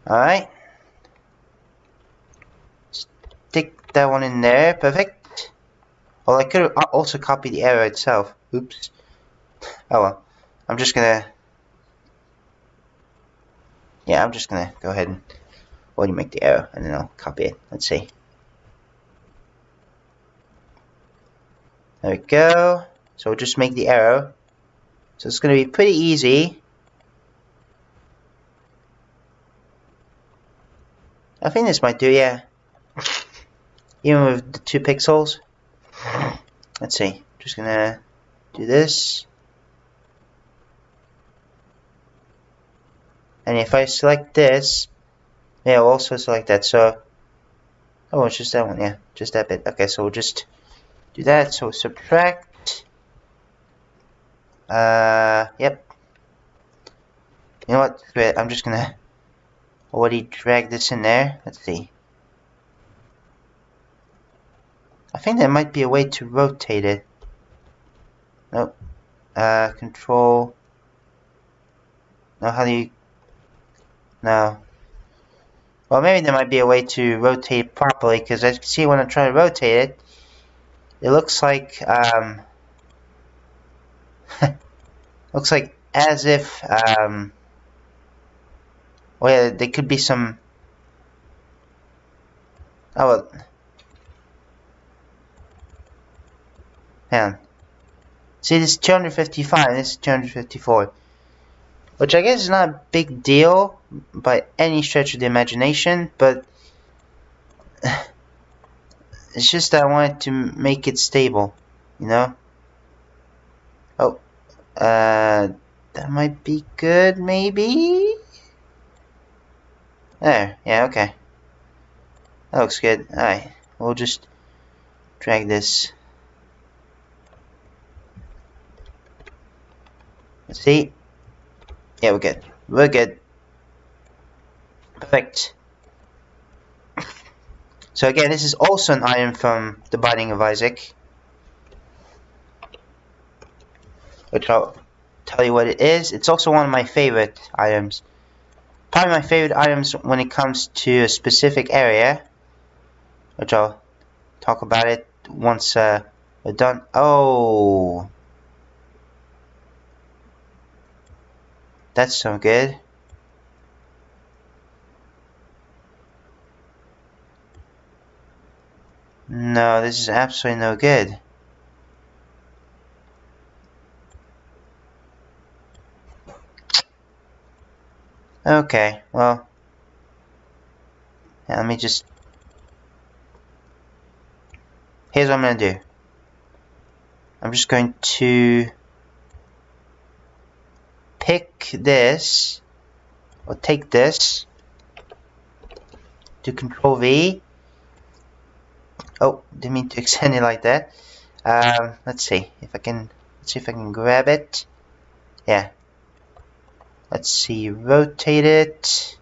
Alright. Stick that one in there. Perfect. Well, I could also copy the arrow itself. Oops. Oh well. I'm just gonna... Yeah, I'm just gonna go ahead and already make the arrow, and then I'll copy it. Let's see. There we go. So we'll just make the arrow. So it's gonna be pretty easy. I think this might do, yeah. Even with the 2 pixels. Let's see. Just gonna do this. And if I select this, yeah, I'll also select that. So, oh, it's just that one, yeah, just that bit. Okay, so we'll just do that. So subtract. Yep. You know what? Great. I'm just gonna already drag this in there. Let's see. I think there might be a way to rotate it. Nope. Control. No, how do you... No. Well, maybe there might be a way to rotate it properly, because as you can see when I try to rotate it, it looks like, looks like as if, well, yeah, there could be some... Oh, well. Hang on. See, this is 255, this is 254. Which I guess is not a big deal by any stretch of the imagination, but it's just that I wanted to make it stable, you know? Oh, that might be good, maybe? There, yeah, okay. That looks good. Alright, we'll just drag this. Let's see. Yeah, we're good. We're good. Perfect. So again, this is also an item from The Binding of Isaac, which I'll tell you what it is. It's also one of my favorite items. Probably my favorite items when it comes to a specific area, which I'll talk about it once we're done. Oh, that's so good. No, this is absolutely no good. Okay, well, let me just... Here's what I'm going to do. I'm just going to pick this, or take this, do Control V. Oh, didn't mean to extend it like that. Let's see if I can grab it. Yeah. Let's see, rotate it.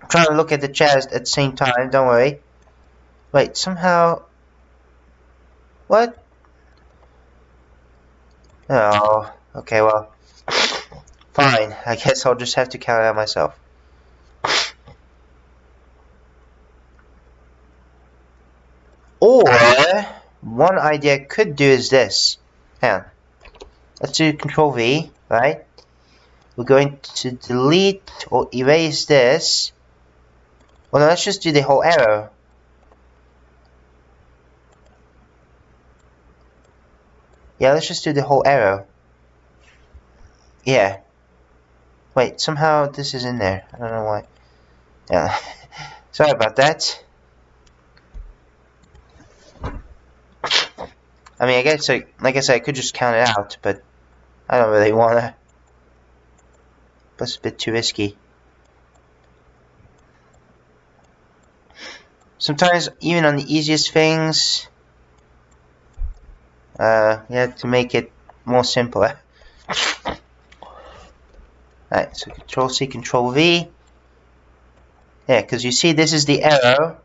I'm trying to look at the chest at the same time, don't worry. Wait, somehow... What? Oh, okay, well... Fine, I guess I'll just have to count it out myself. Or, one idea I could do is this. Hang on. Let's do Control V, right? We're going to delete or erase this. Well, no, let's just do the whole arrow. Yeah, let's just do the whole arrow. Yeah. Wait, somehow this is in there. I don't know why. Yeah. Sorry about that. I mean, I guess, like I said, I could just count it out, but I don't really wanna. That's a bit too risky. Sometimes, even on the easiest things, you have to make it more simpler. Alright, so Control C, Control V. Yeah, because you see this is the arrow,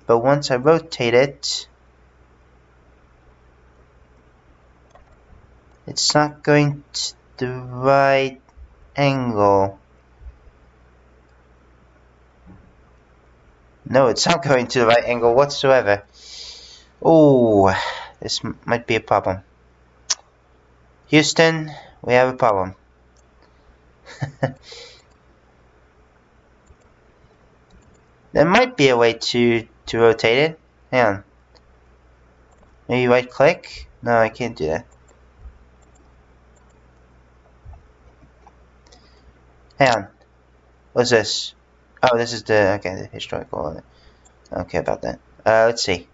but once I rotate it, it's not going to the right angle. No, it's not going to the right angle whatsoever. Oh, this might be a problem. Houston, we have a problem. There might be a way to rotate it. Hang on. Maybe right click? No, I can't do that. Hang on. What's this? Oh, this is the historical. Okay, about that. Let's see.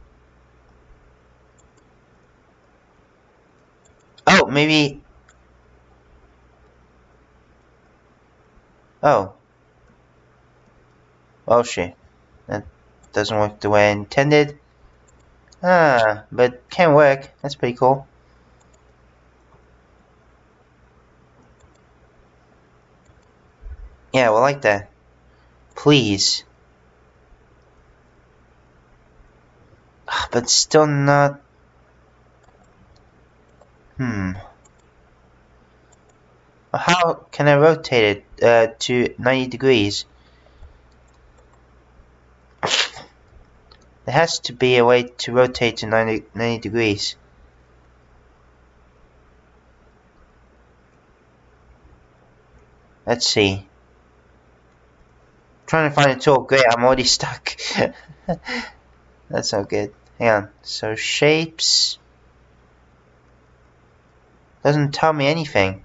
Oh, maybe. Oh. Oh shit. That doesn't work the way I intended. Ah, but can work. That's pretty cool. Yeah, well, like that. Please. But still not. How can I rotate it to 90 degrees? There has to be a way to rotate to 90 degrees. Let's see. I'm trying to find a tool. Great, I'm already stuck. That's not good. Hang on. So shapes. Doesn't tell me anything.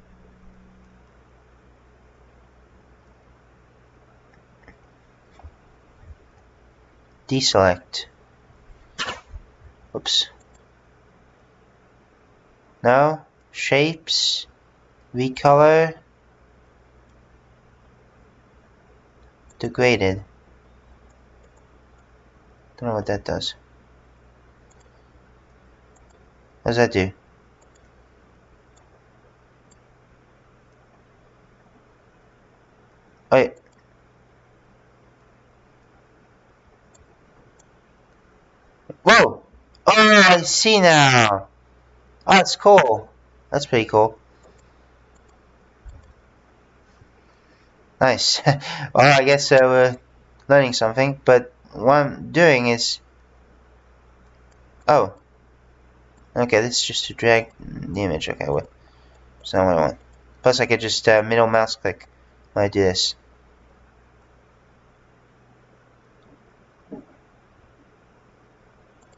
Deselect. Oops. No. Shapes. Recolor. Degraded. Don't know what that does. What does that do? Wait. Whoa! Oh, I see now! Oh, that's cool. That's pretty cool. Nice. Well, I guess we're learning something, but what I'm doing is... Oh. Okay, this is just to drag the image. Okay, wait. That's not what I want. Plus, I could just middle mouse click when I do this.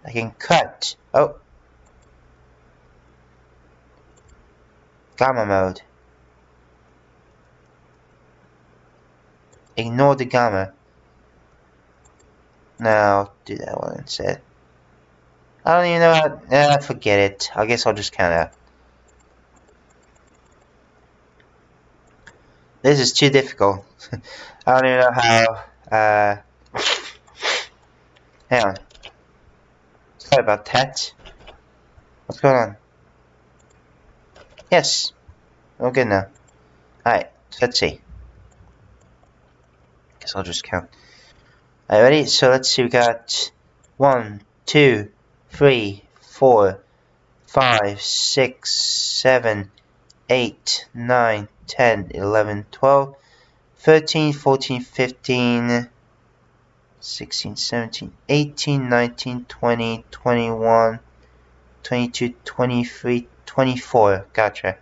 I can cut. Oh. Gamma mode. ignore the gamma. No, I'll do that one instead. I don't even know how... forget it. I guess I'll just count out. This is too difficult. I don't even know how... hang on. Sorry about that. What's going on? Yes. We're good now. Alright, so let's see. Guess I'll just count. Alright, ready? So let's see, we got 1, 2, 3, 4, 5, 6, 7, 8, 9, 10, 11, 12, 13, 14, 15, 16, 17, 18, 19, 20, 21, 22, 23, 24. Gotcha.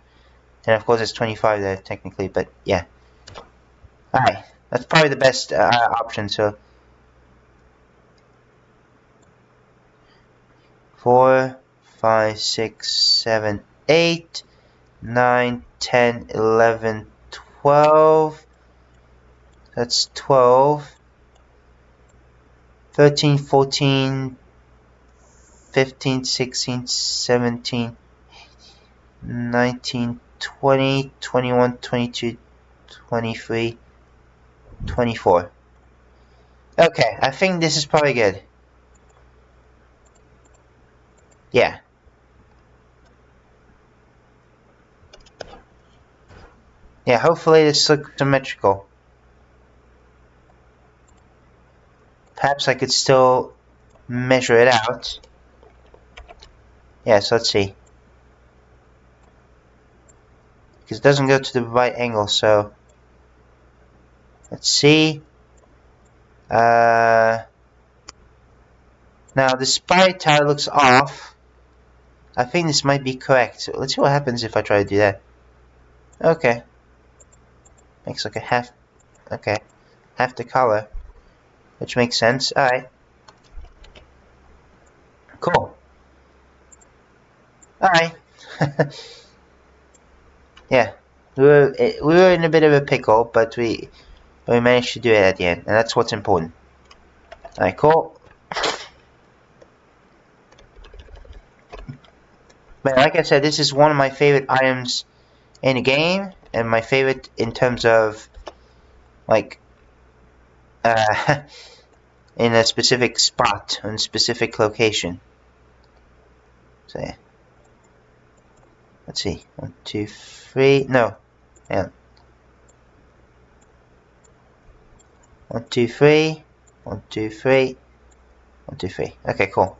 And of course it's 25 there technically, but yeah. Alright, that's probably the best option, so 4, 5, 6, 7, 8, 9, 10, 11, 12. That's 12. 13, 14, 15, 16, 17, 19, 20, 21, 22, 23, 24. Okay, I think this is probably good. Yeah. Yeah, hopefully this looks symmetrical. Perhaps I could still measure it out. Yeah, so let's see. Because it doesn't go to the right angle, so let's see. Now the spy tile looks off. I think this might be correct. So let's see what happens if I try to do that. Okay. Makes like a half. Okay. Half the color. Which makes sense. Alright. Cool. Alright. Yeah. We were in a bit of a pickle, but we managed to do it at the end, and that's what's important. Alright, cool. But like I said, this is one of my favorite items in the game, and my favorite in terms of like in a specific spot, in a specific location. So yeah. Let's see. 1, 2, 3. No. Yeah. 1, 2, 3. 1, 2, 3. 1, 2, 3. Okay, cool.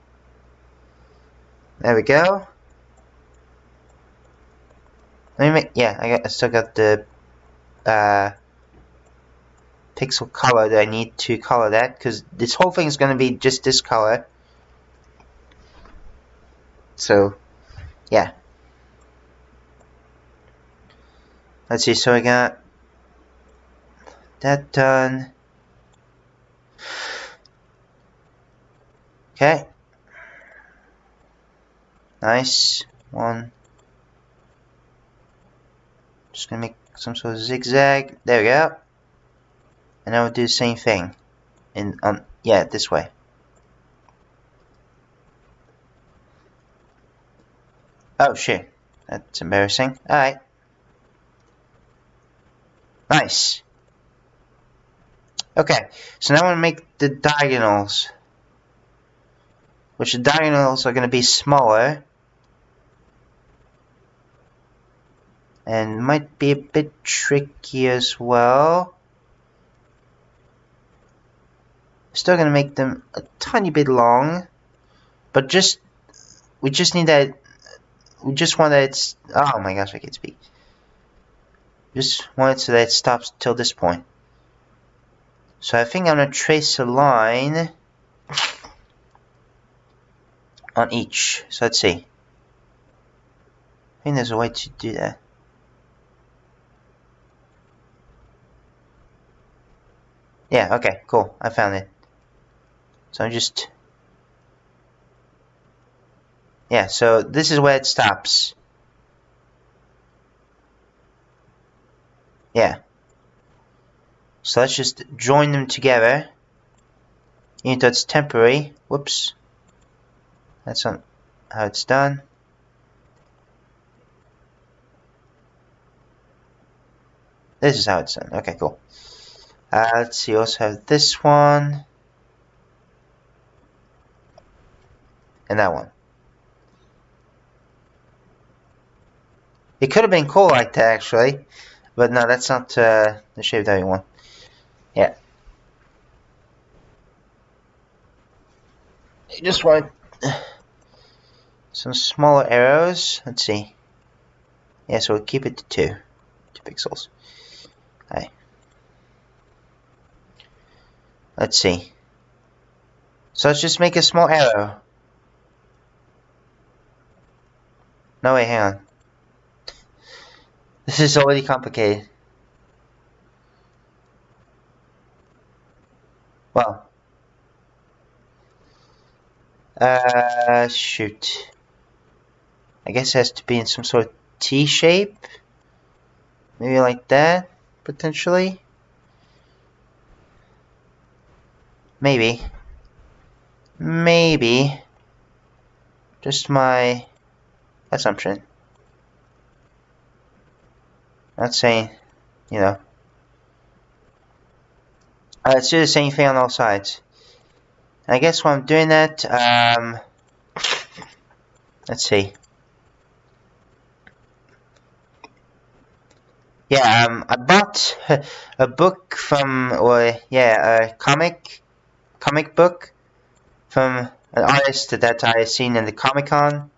There we go. Let me make. Yeah, I still got the pixel color that I need to color that, because this whole thing is going to be just this color. So, yeah. Let's see, so I got that done. Okay. Nice. One. Just gonna make some sort of zigzag. There we go. And I will do the same thing. Yeah, this way. Oh shit. That's embarrassing. Alright. Nice. Okay, so now I'm going to make the diagonals. Which the diagonals are going to be smaller. And might be a bit tricky as well. Still going to make them a tiny bit long. But we just need that. We just want that it's. Oh my gosh, I can't speak. Just want it so that it stops till this point. So I think I'm going to trace a line on each. So let's see. I think there's a way to do that. Yeah, okay, cool. I found it. So I'm just... Yeah, so this is where it stops. Yeah. So let's just join them together. Even though it's temporary. Whoops. That's not how it's done. This is how it's done. Okay, cool. Let's see, also have this one. And that one. It could have been cool like that, actually. But no, that's not the shape that we want. Yeah. I just want some smaller arrows. Let's see. Yeah, so we'll keep it to 2 pixels. Alright. Let's see. So let's just make a small arrow. No, wait, hang on. This is already complicated. Well. Shoot. I guess it has to be in some sort of T shape. Maybe like that, potentially. Maybe. Maybe. Just my assumption. Not saying, you know. Let's do the same thing on all sides. I guess while I'm doing that, let's see. Yeah, I bought a book from, a comic book from an artist that I seen in the Comic-Con,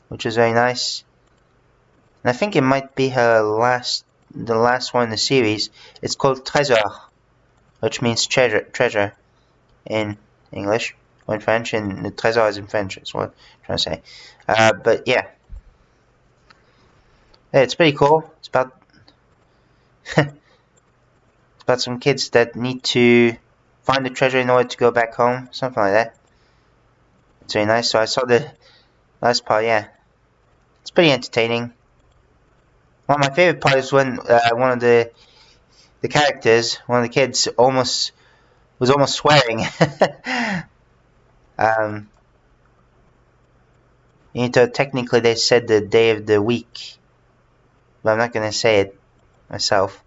which was very nice. And I think it might be the last one in the series. It's called Trésor, which means treasure in English or in French, and the Trésor is in French. That's what I'm trying to say. But yeah, it's pretty cool. It's about it's about some kids that need to find the treasure in order to go back home, something like that. It's very nice. So I saw the last part. Yeah, it's pretty entertaining. One of my favorite parts is when one of the characters, one of the kids, was almost swearing. Technically they said the day of the week, but I'm not gonna say it myself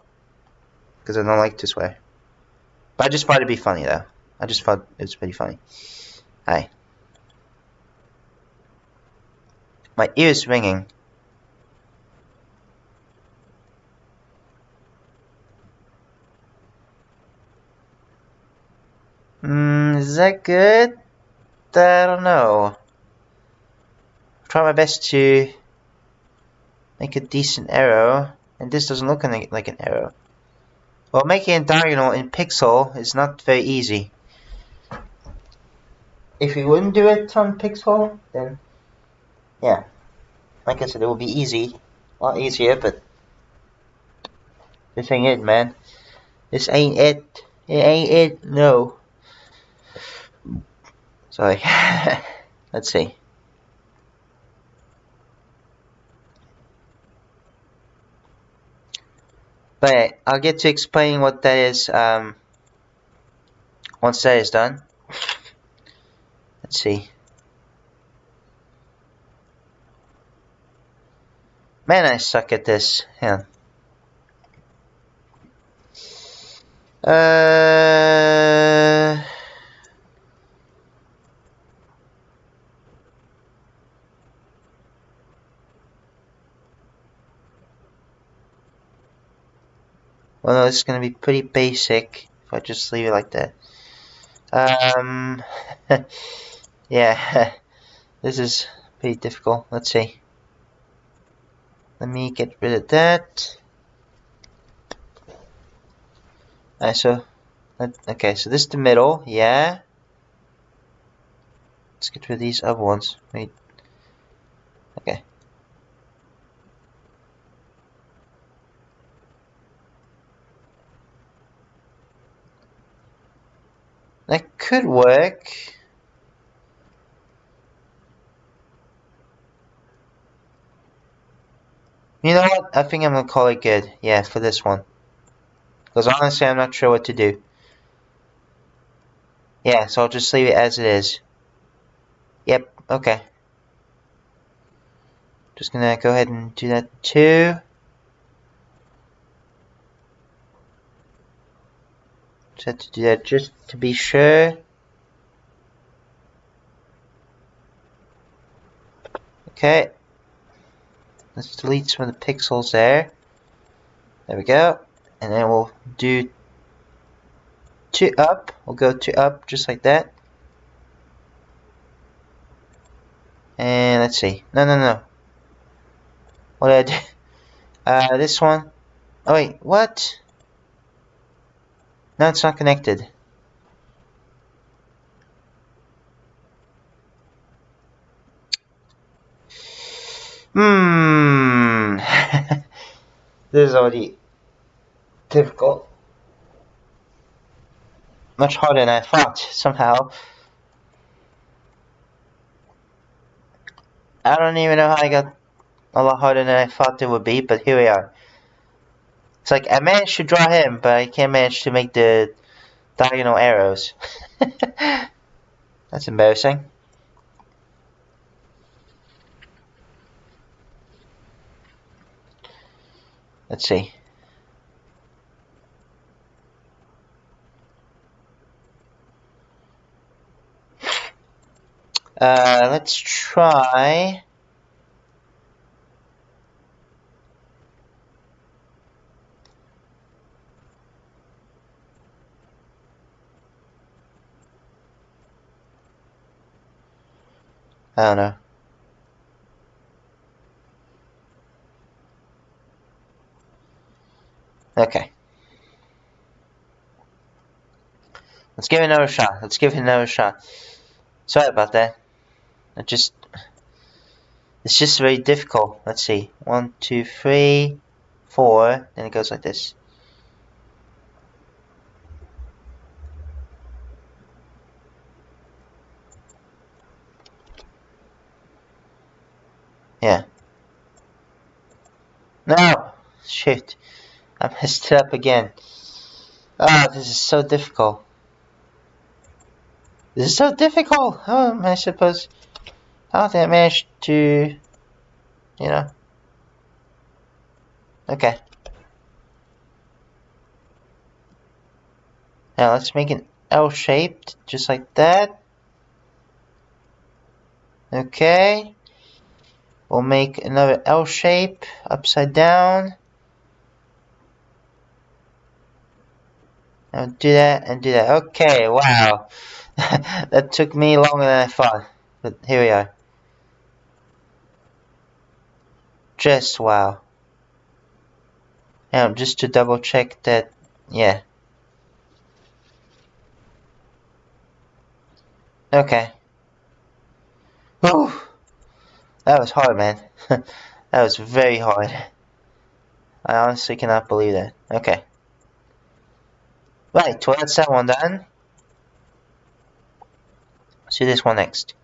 because I don't like to swear. But I just thought it'd be funny though. I just thought it was pretty funny. Hi. My ear's ringing. Is that good? I don't know. I'll try my best to make a decent arrow, and this doesn't look like an arrow. Well, making a diagonal in pixel is not very easy. If we wouldn't do it on pixel, then yeah, like I said, it would be easy, a lot easier. But this ain't it, man. This ain't it. It ain't it. No. Sorry. Let's see. But I'll get to explaining what that is once that is done. Let's see. Man, I suck at this. Hang on. Well, no, this is going to be pretty basic if I just leave it like that. Yeah, this is pretty difficult. Let's see. Let me get rid of that. Alright, so, okay, so this is the middle, yeah. Let's get rid of these other ones. Wait. Okay. That could work. You know what? I think I'm gonna call it good. Yeah, for this one. Because honestly, I'm not sure what to do. Yeah, so I'll just leave it as it is. Yep, okay. Just gonna go ahead and do that too. Just have to do that just to be sure. Okay. Let's delete some of the pixels there. There we go. And then we'll do 2 up. We'll go 2 up just like that. And let's see. No. What did I do? This one. Oh wait, what? No, it's not connected. This is already difficult. Much harder than I thought, somehow. I don't even know how I got a lot harder than I thought it would be, but here we are. It's like I managed to draw him, but I can't manage to make the diagonal arrows. That's embarrassing. Let's see. Let's try. I don't know. Okay. Let's give it another shot. Sorry about that. It's just very difficult. Let's see. 1, 2, 3, 4. Then it goes like this. Yeah. No! Shoot. I messed it up again. Ah, this is so difficult. How am I supposed... How did I manage to... You know... Okay. Now let's make an L-shaped, just like that. Okay. We'll make another L shape, upside down. Now do that and do that. Okay, wow. That took me longer than I thought. But here we are. Just wow. Now just to double check that, yeah. Okay. Whew. That was hard, man. That was very hard. I honestly cannot believe that. Okay. Right, well that's that one done. Let's do this one next.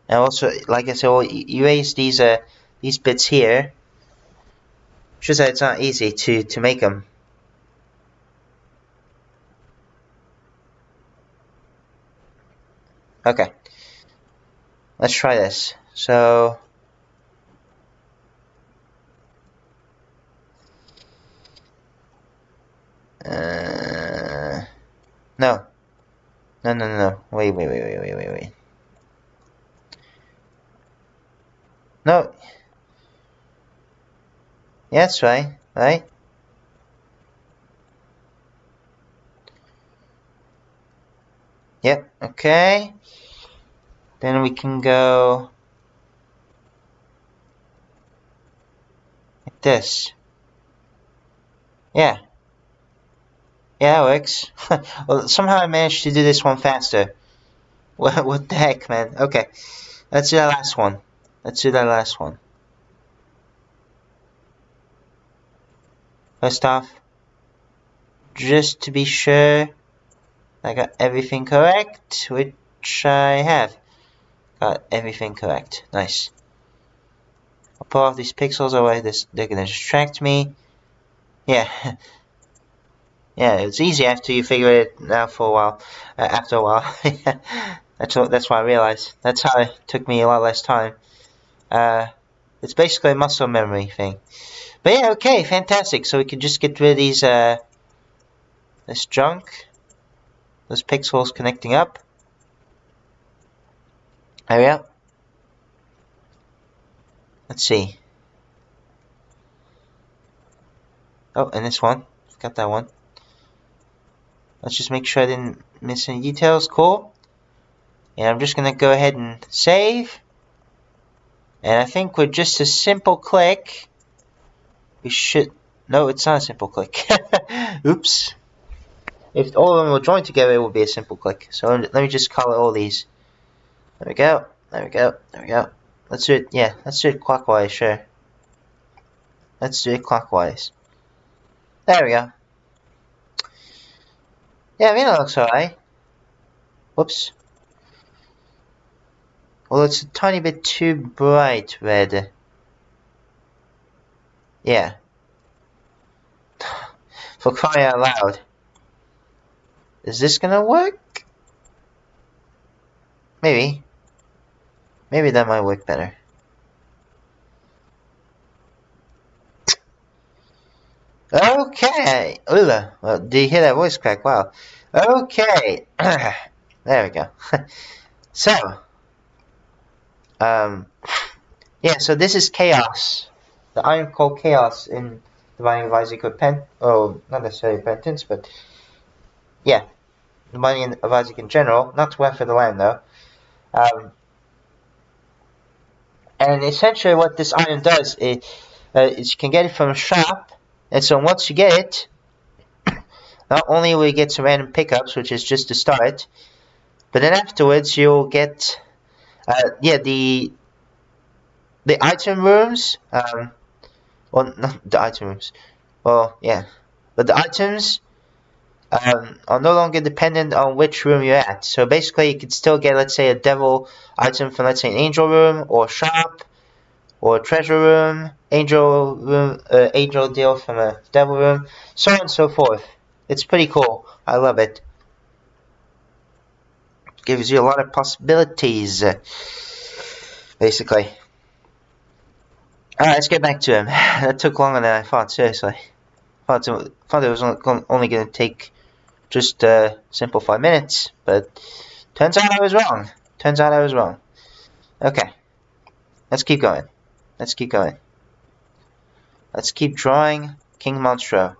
And also, like I said, we'll erase these bits here. Just that it's not easy to make them. Okay. Let's try this. So... No. Wait. No. Yeah, that's right. Right? Yep, okay. Then we can go like this. Yeah. Yeah, that works. Well, somehow I managed to do this one faster. What the heck, man? Okay. Let's do that last one. First off, just to be sure I got everything correct, which I have. Got everything correct. Nice. I'll pull off these pixels away. They're gonna distract me. Yeah. Yeah, it's easy after you figure it out for a while. After a while, that's why I realized. That's how it took me a lot less time. It's basically a muscle memory thing. But yeah, okay, fantastic. So we can just get rid of these this junk, those pixels connecting up. There we go. Let's see. Oh, and this one. Got that one. Let's just make sure I didn't miss any details. Cool. And I'm just gonna go ahead and save. And I think with just a simple click, we should... No, it's not a simple click. Oops. If all of them were joined together, it would be a simple click. So let me just color all these. There we go. There we go. There we go. Let's do it. Yeah, let's do it clockwise. Sure. Let's do it clockwise. There we go. Yeah, I mean, it looks alright. Whoops. Well, it's a tiny bit too bright red. Yeah. For crying out loud. Is this gonna work? Maybe. Maybe that might work better. Okay. Ooh, well, do you hear that voice crack? Wow. Okay. There we go. So. Yeah, so this is chaos. The item called chaos in the Binding of Isaac Repent. Oh, not necessarily repentance, but yeah, the Binding of Isaac in general. Not Wrath of the Lamb though. And essentially, what this item does is you can get it from a shop, and so once you get it, not only will you get some random pickups, which is just to start, but then afterwards you'll get yeah, the item rooms, well, not the item rooms, well, yeah, but the items are no longer dependent on which room you're at. So basically, you could still get, let's say, a devil item from, let's say, an angel room, or shop, or a treasure room, angel deal from a devil room, so on and so forth. It's pretty cool. I love it. Gives you a lot of possibilities. Basically. Alright, let's get back to him. That took longer than I thought, seriously. Thought it was only going to take just a simple 5 minutes, but turns out I was wrong. Turns out I was wrong. Okay. Let's keep going. Let's keep going. Let's keep drawing King Monstro.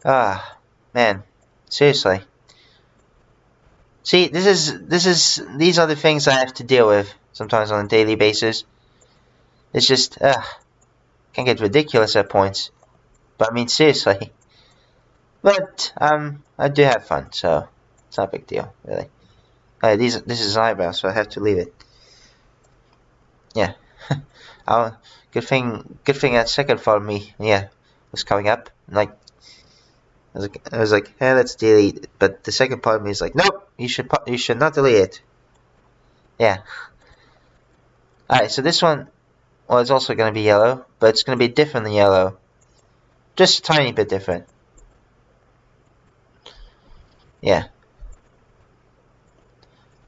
Ah, man. Seriously. See, these are the things I have to deal with sometimes on a daily basis. It's just, can get ridiculous at points. But I mean, seriously. But, I do have fun, so it's not a big deal, really. This is an eyebrow, so I have to leave it. Yeah. Good thing that second part of me, yeah, was coming up. Like, I was like, hey, let's delete it. But the second part of me is like, nope, you should not delete it. Yeah. Alright, so this one, well, it's also going to be yellow, but it's going to be different than yellow. Just a tiny bit different. Yeah.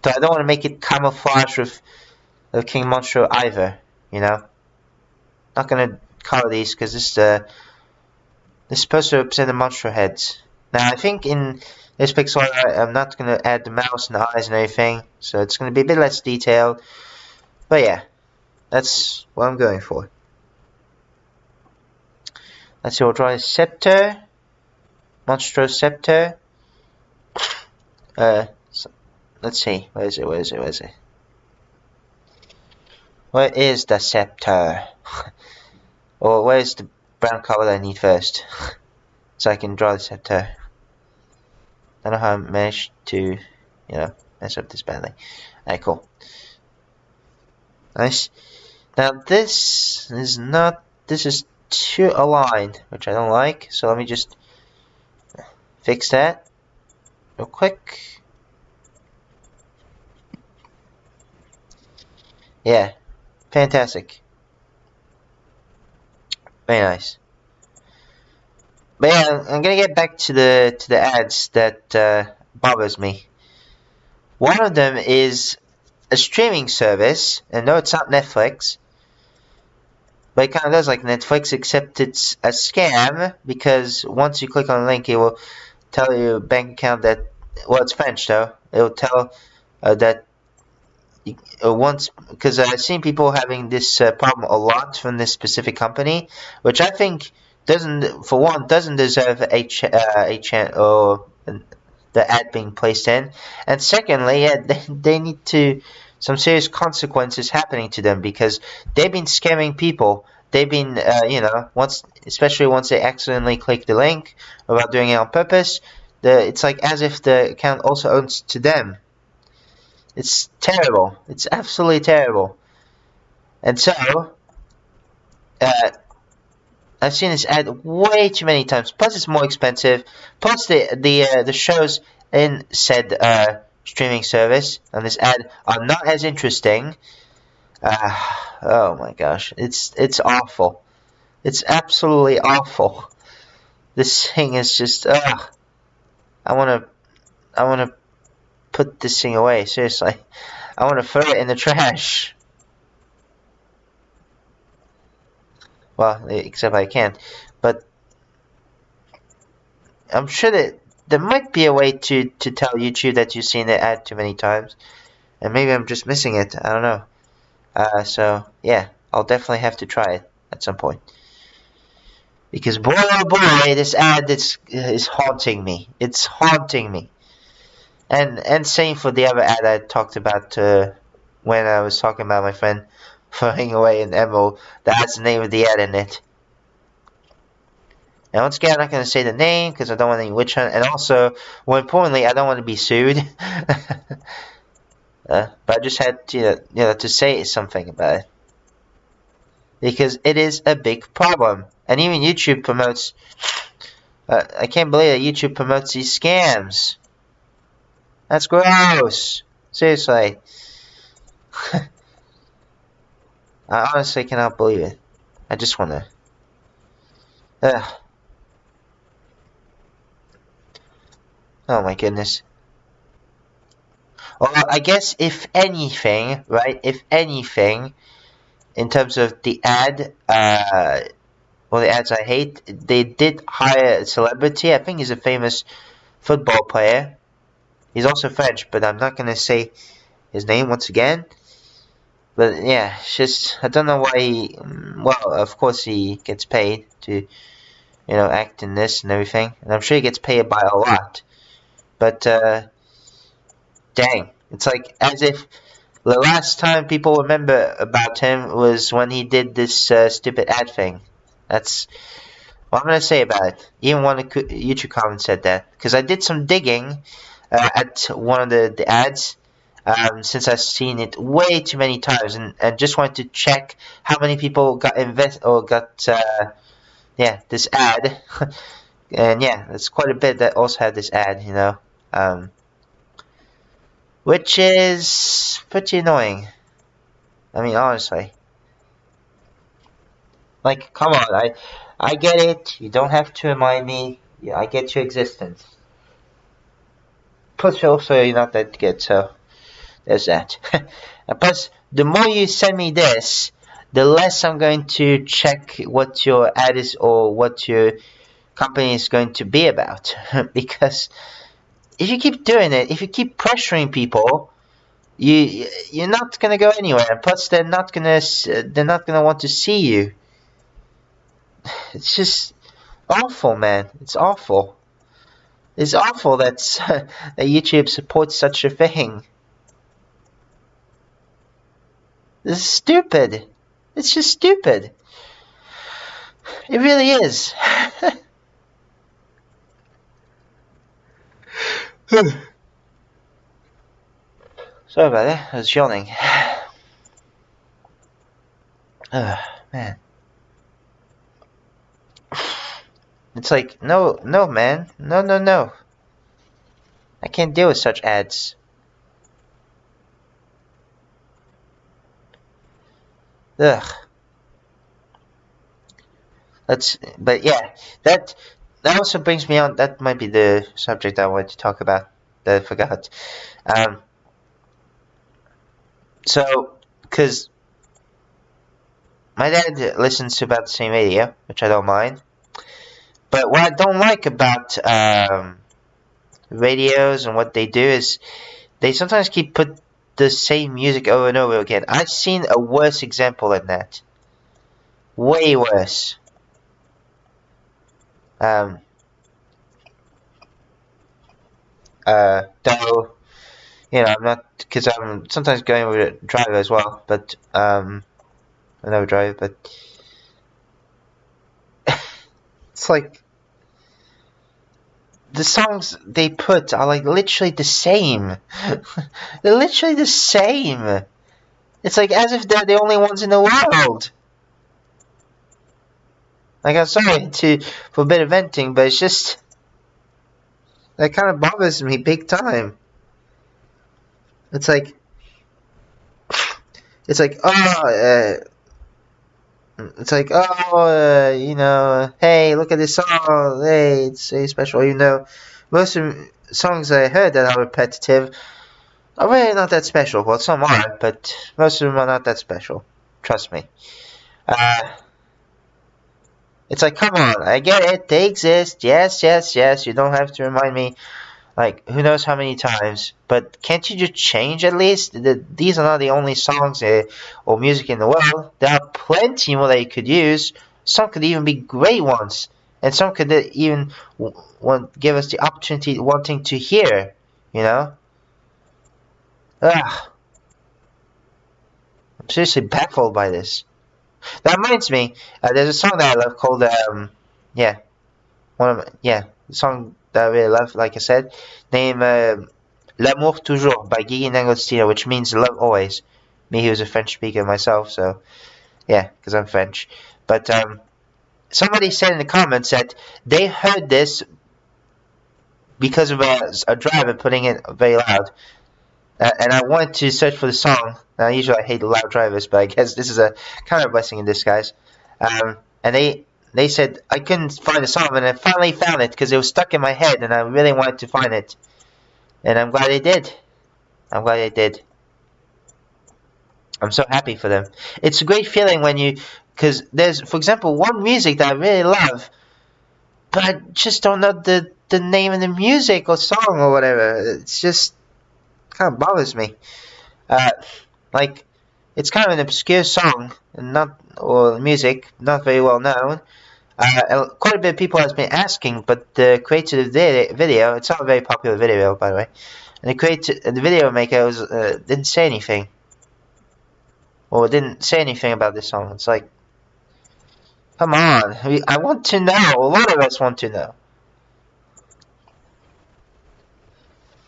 So I don't want to make it camouflage with King Monstro either, you know. Not going to color these because this is supposed to represent the Monstro heads. Now I think in this pixel art I'm not going to add the mouth and the eyes and everything, so it's going to be a bit less detailed. But yeah, that's what I'm going for. Let's see, we'll draw a scepter. Monstro scepter. Let's see, where is it? Where is the scepter? Or where's the brown color that I need first? So I can draw the scepter. I don't know how I managed to, you know, mess up this badly. Alright, cool. Nice. Now this is too aligned, which I don't like, so let me just fix that real quick. Yeah, fantastic. Very nice. But yeah, I'm gonna get back to the ads that bothers me. One of them is a streaming service, and no, it's not Netflix, but it kind of does like Netflix, except it's a scam, because once you click on a link, it will tell your bank account that, well, it's French though, it will tell that once, because I've seen people having this problem a lot from this specific company, which I think doesn't deserve or the ad being placed in, and secondly, yeah, they need to some serious consequences happening to them, because they've been scamming people. They've been, especially once they accidentally click the link without doing it on purpose, it's like as if the account also owns to them. It's terrible. It's absolutely terrible. And so, I've seen this ad way too many times. Plus, it's more expensive. Plus, the shows in said streaming service on this ad are not as interesting. Oh my gosh, it's awful. It's absolutely awful. This thing is just I wanna put this thing away. Seriously, I wanna throw it in the trash. Well, except I can't. But I'm sure that there might be a way to tell YouTube that you've seen the ad too many times, and maybe I'm just missing it. I don't know. So yeah, I'll definitely have to try it at some point. Because boy oh boy, this ad is haunting me. It's haunting me. And same for the other ad I talked about when I was talking about my friend throwing away an emerald that has the name of the ad in it. And once again, I'm not going to say the name because I don't want any witch hunt, and also, more importantly, I don't want to be sued. But I just had to, to say something about it, because it is a big problem, and even YouTube promotes. I can't believe that YouTube promotes these scams. That's gross. Seriously. I honestly cannot believe it. I just want to. Oh my goodness. Well, I guess if anything, right? If anything, in terms of the ad, well, the ads I hate, they did hire a celebrity. I think he's a famous football player. He's also French, but I'm not gonna say his name once again. But yeah, it's just, I don't know why he, well, of course he gets paid to, act in this and everything. And I'm sure he gets paid by a lot. But, dang, it's like as if the last time people remember about him was when he did this stupid ad thing. That's what I'm going to say about it. Even one of the YouTube comments said that. Because I did some digging at one of the ads. Since I've seen it way too many times, and just wanted to check how many people got this ad, and yeah, there's quite a bit that also had this ad, which is pretty annoying. I mean, honestly, like, come on, I get it. You don't have to remind me. Yeah, I get your existence. Plus, also, you're not that good, so. There's that. And plus, the more you send me this, the less I'm going to check what your ad is or what your company is going to be about. Because if you keep doing it, if you keep pressuring people, you're not gonna go anywhere. And plus, they're not gonna want to see you. It's just awful, man. It's awful. It's awful that YouTube supports such a thing. This is stupid. It's just stupid. It really is. Sorry about that. I was yawning. Man. It's like, no, man. No. I can't deal with such ads. Ugh. But yeah, that also brings me on. That might be the subject I wanted to talk about that I forgot. So, because my dad listens to about the same radio, which I don't mind. But what I don't like about radios and what they do is they sometimes put the same music over and over again. I've seen a worse example than that. Way worse. Though, you know, I'm not, because I'm sometimes going with a driver as well, but, another driver, but, it's like, the songs they put are like literally the same. They're literally the same. It's like as if they're the only ones in the world. Like, I'm sorry for a bit of venting, but it's just, that kind of bothers me big time. It's like, you know, hey, look at this song, hey, it's a special. You know, most of the songs I heard that are repetitive are really not that special. Well, some are, but most of them are not that special. Trust me. It's like, come on, I get it, they exist, yes, you don't have to remind me, like, who knows how many times, but can't you just change at least? These are not the only songs or music in the world. There are plenty more that you could use. Some could even be great ones, and some could even give us the opportunity wanting to hear, you know? Ugh. I'm seriously baffled by this. That reminds me, there's a song that I love called, the song that I really love, like I said, named L'amour toujours by Gigi D'Agostino, which means love always. Me, who was a French speaker myself, so, yeah, because I'm French. But, somebody said in the comments that they heard this because of a driver putting it very loud. And I wanted to search for the song. Now, usually I hate loud drivers, but I guess this is a kind of a blessing in disguise. And they said I couldn't find the song, and I finally found it because it was stuck in my head, and I really wanted to find it. And I'm glad they did. I'm so happy for them. It's a great feeling when because there's, for example, one music that I really love, but I just don't know the name of the music or song or whatever. It's just kind of bothers me. Like, it's kind of an obscure song, or music, not very well known. Quite a bit of people has been asking, but the creator of the video, it's not a very popular video, by the way, and the video maker didn't say anything, or didn't say anything about this song. It's like, come on, I want to know. A lot of us want to know.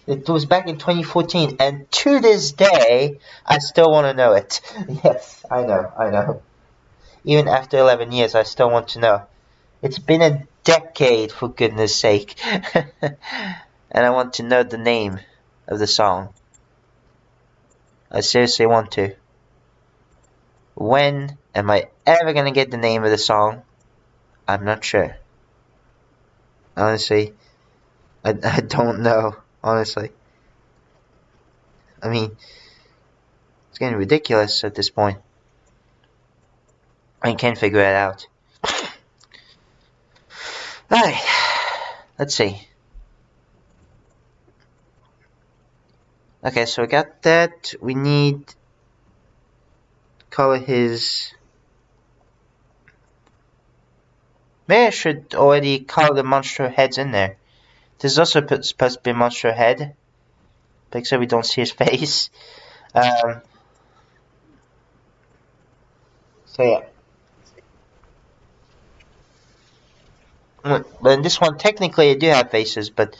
It was back in 2014, and to this day, I still want to know it. Yes, I know. Even after 11 years, I still want to know. It's been a decade, for goodness sake. And I want to know the name of the song. I seriously want to. When am I ever going to get the name of the song? I'm not sure. Honestly, I don't know. Honestly, I mean, it's getting ridiculous at this point. I can't figure it out. Alright, let's see. Okay, so we got that. We need color his. Maybe I should already color the monster heads in there. This is also supposed to be a monster head, but except we don't see his face. So yeah. But in this one, technically, I do have faces, but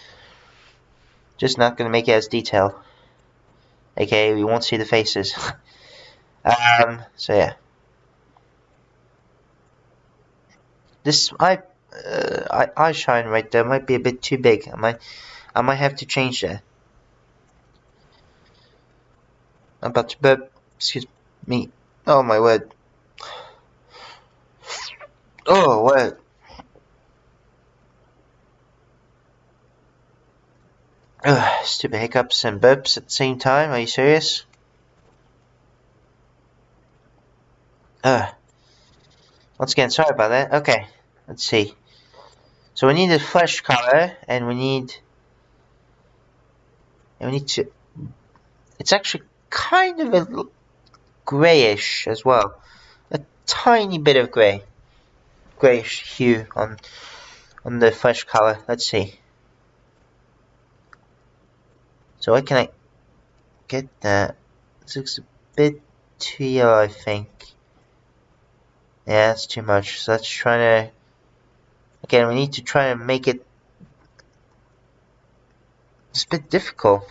just not gonna make it as detailed. Okay, we won't see the faces. So yeah. This eye shine right there might be a bit too big. I might have to change that. I'm about to burp. Excuse me. Oh my word. Oh word. Ugh, stupid hiccups and burps at the same time. Are you serious? Once again, sorry about that. Okay, let's see. So we need a flesh color, and we need to. It's actually kind of a grayish as well. A tiny bit of grayish hue on the flesh color. Let's see. So what can I get that? This looks a bit too yellow, I think. Yeah, that's too much. So let's try to. Again, we need to try to make it. It's a bit difficult.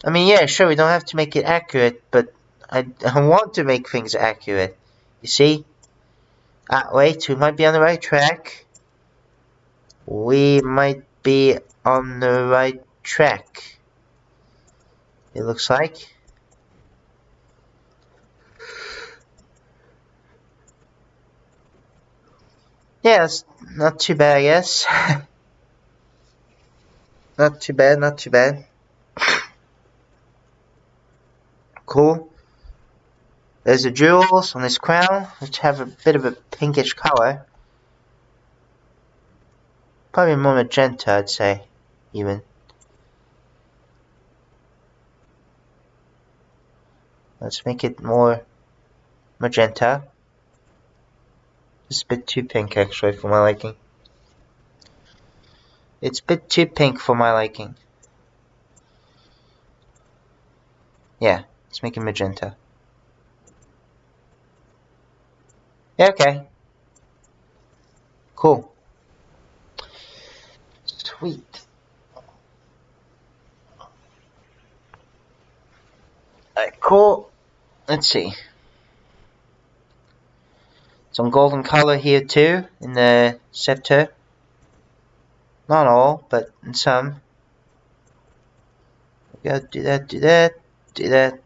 I mean, yeah, sure, we don't have to make it accurate, but I want to make things accurate. You see? Wait, we might be on the right track. We might be on the right track. It looks like. Yeah, it's not too bad, I guess. Not too bad, not too bad. Cool. There's the jewels on this crown, which have a bit of a pinkish color. Probably more magenta, I'd say, even. Let's make it more magenta. It's a bit too pink, actually, for my liking. It's a bit too pink for my liking. Yeah, let's make it magenta. Yeah, okay. Cool. Sweet. Alright, cool. Let's see. Some golden color here too, in the scepter. Not all, but in some. We gotta do that, do that, do that.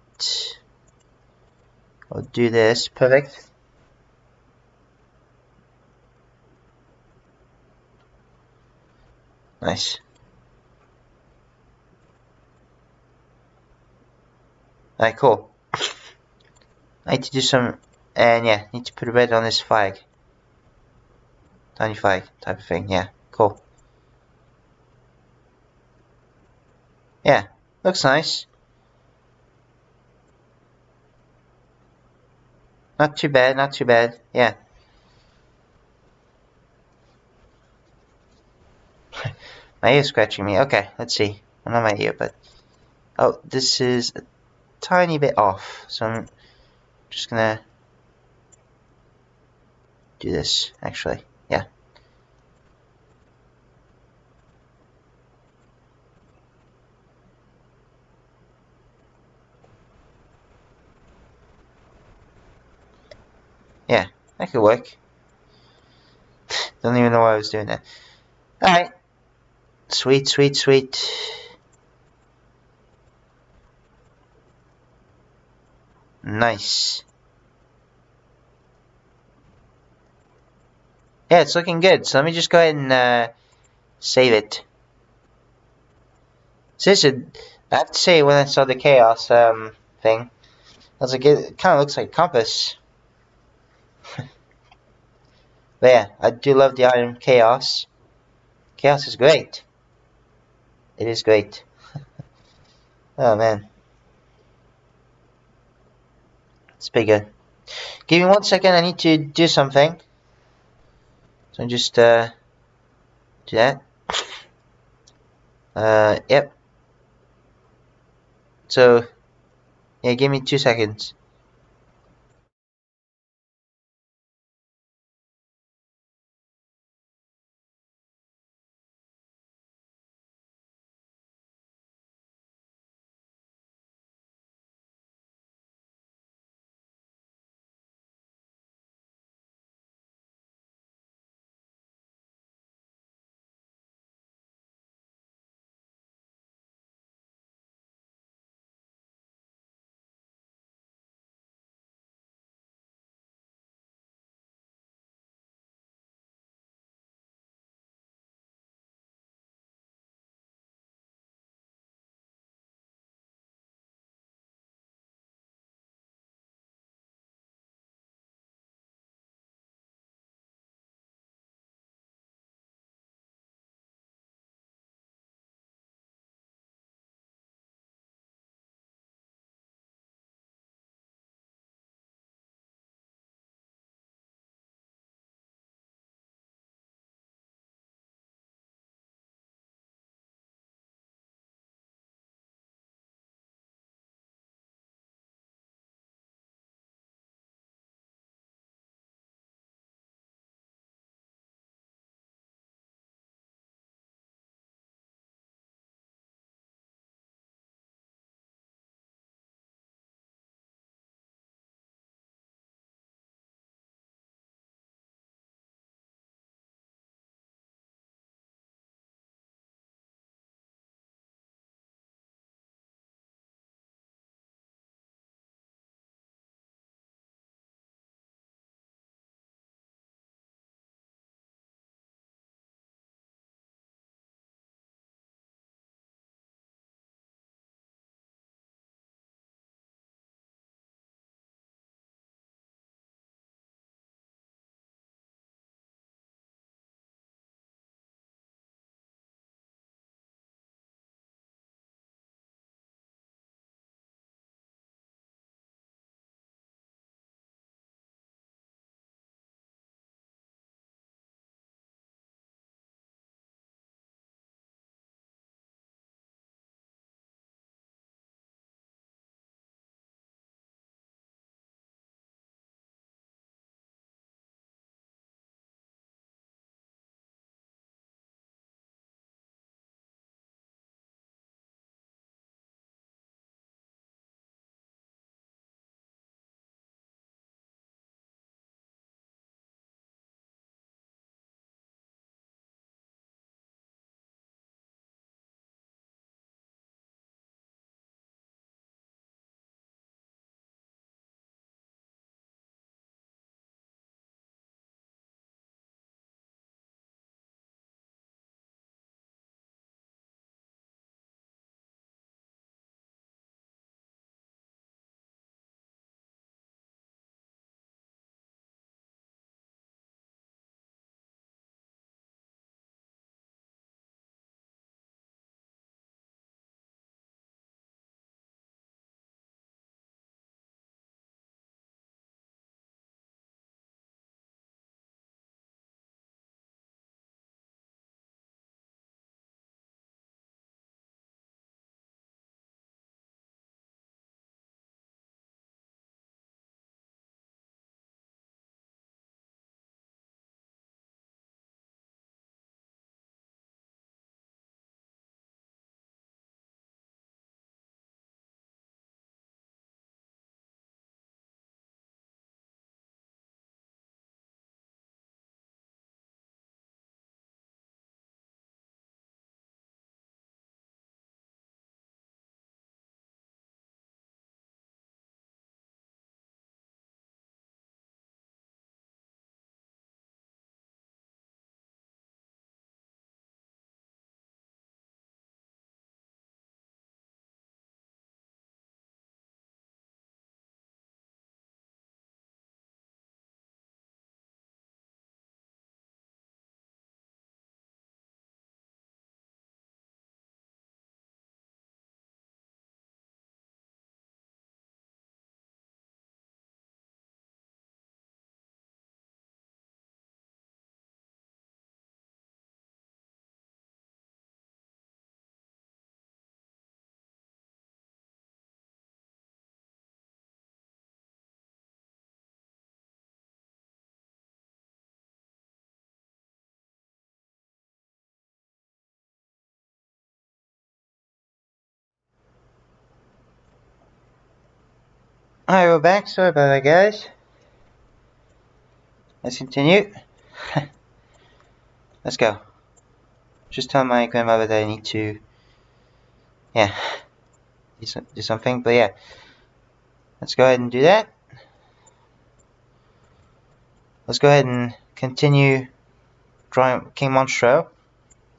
I'll do this. Perfect. Nice. Alright, cool. I need to do some, and yeah, need to put a red on this flag. Tiny flag type of thing, yeah, cool. Yeah, looks nice. Not too bad, not too bad, yeah. My ear's scratching me. Okay, let's see. Well, not my ear, but... Oh, this is a tiny bit off, so I'm just gonna do this, actually. Yeah. Yeah, that could work. Don't even know why I was doing that. Alright. Sweet, sweet, sweet. Nice. Yeah, it's looking good. So let me just go ahead and save it. So this is, I have to say, when I saw the chaos thing, I was like, it kind of looks like a compass. But yeah, I do love the item chaos. Chaos is great. It is great. Oh man. It's pretty good. Give me 1 second, I need to do something. So just do that. Yep. So yeah, give me 2 seconds. Alright, we're back. Sorry about that, guys. Let's continue. Let's go. Just tell my grandmother that I need to, do something. But yeah, let's go ahead and do that. Let's go ahead and continue drawing King Monstro,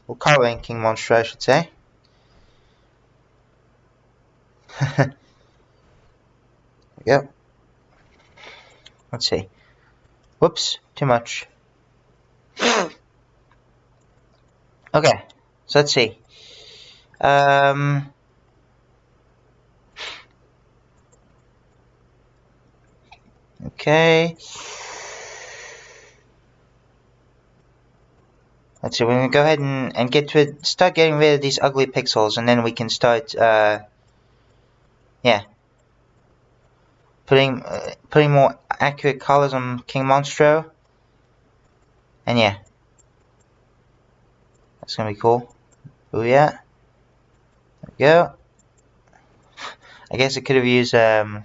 or coloring King Monstro, I should say. There we go. Let's see. Whoops, too much. Okay, so let's see. Okay. Let's see, we're gonna go ahead and start getting rid of these ugly pixels, and then we can start, putting more accurate colors on King Monstro. And yeah, that's gonna be cool. Oh yeah, there we go. I guess I could have used the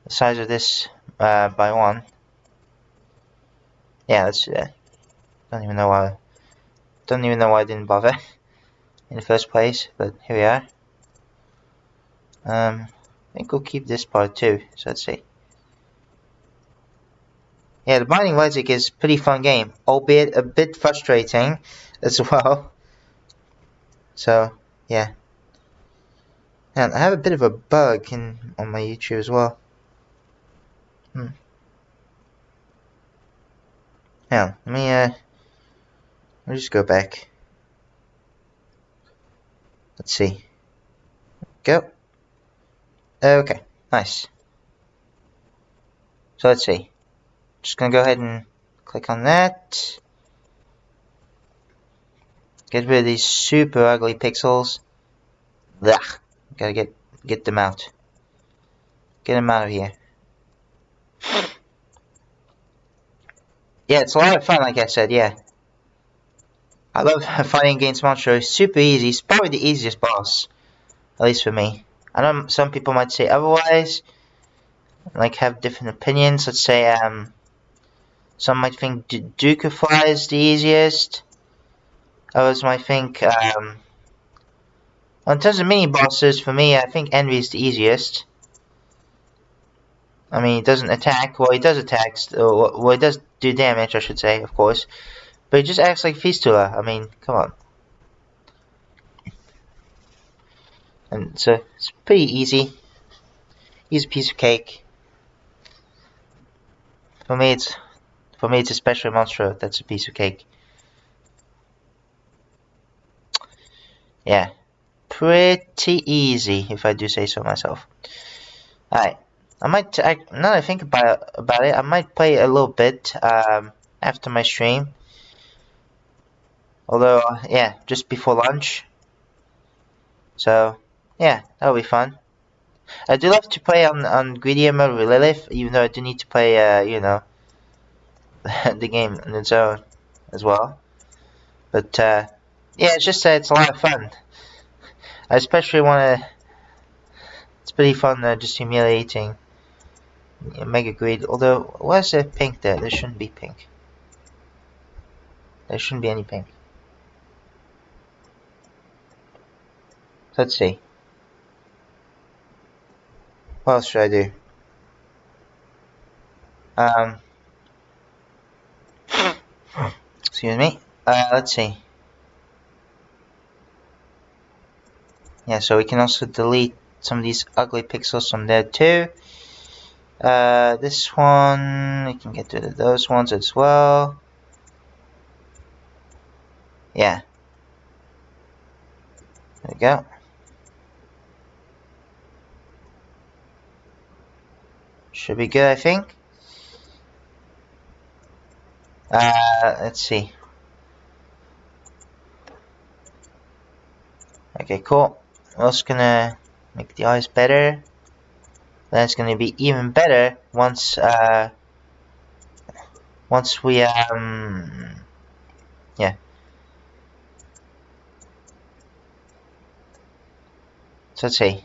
size of this by 1. Yeah, let's do that. Don't even know why I didn't bother in the first place, but here we are. I think we'll keep this part too, so let's see. Yeah, the Binding of Isaac is a pretty fun game, albeit a bit frustrating as well. So, yeah. And I have a bit of a bug on my YouTube as well. Now, let me just go back. Let's see. Go. Okay, nice. So let's see. Just gonna go ahead and click on that. Get rid of these super ugly pixels. Ugh. Gotta get them out. Get them out of here. Yeah, it's a lot of fun, like I said, yeah. I love fighting against Monstro. It's super easy. It's probably the easiest boss. At least for me. I know some people might say otherwise. Like, have different opinions. Let's say, some might think Dukefly is the easiest. Others might think, well, in terms of mini bosses, for me, I think Envy is the easiest. I mean, he doesn't attack. Well, he does attack. Well, he does do damage, I should say, of course. But he just acts like Fistula. I mean, come on. And so, it's pretty easy. Easy piece of cake. For me, it's a special monster that's a piece of cake. Yeah. Pretty easy, if I do say so myself. Alright. Now that I think about it, I might play a little bit after my stream. Although, yeah, just before lunch. So, yeah, that'll be fun. I do love to play on Greedier mode with Lilith, even though I do need to play, you know, the game on its own as well. But, yeah, it's just that it's a lot of fun. I especially want to... It's pretty fun, just humiliating Mega Greed. Although, why is there pink there? There shouldn't be pink. There shouldn't be any pink. Let's see. What else should I do? Excuse me. Let's see. Yeah, so we can also delete some of these ugly pixels from there too. This one, we can get rid of those ones as well. Yeah. There we go. Should be good, I think. Let's see. Okay, cool. We're also gonna make the eyes better. Then it's gonna be even better once we yeah. So let's see.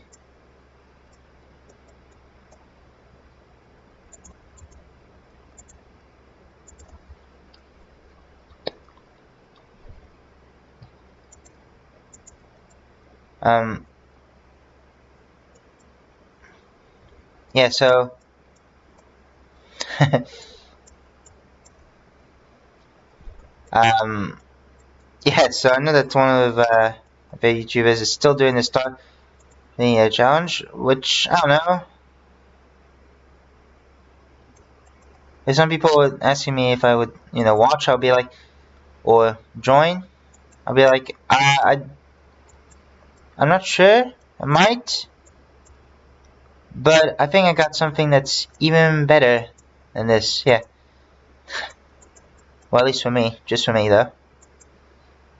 Yeah, so yeah, so I know that one of the YouTubers is still doing the start the challenge, which I don't know. If some people were asking me if I would, watch, I'll be like, or join, I'll be like, I'm not sure. I might, but I think I got something that's even better than this. Yeah. Well, at least for me, just for me though,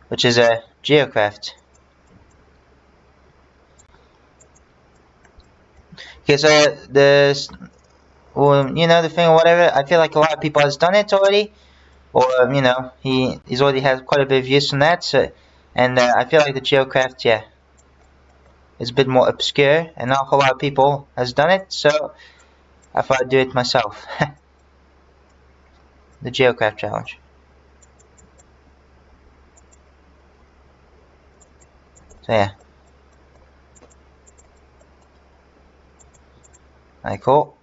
which is a geocraft. Because the thing or whatever, I feel like a lot of people has done it already, or he's already has quite a bit of use from that. So, and I feel like the geocraft, yeah, is a bit more obscure, and not a whole lot of people has done it. So I thought I'd do it myself. The geocraft challenge. So yeah. Alright, cool.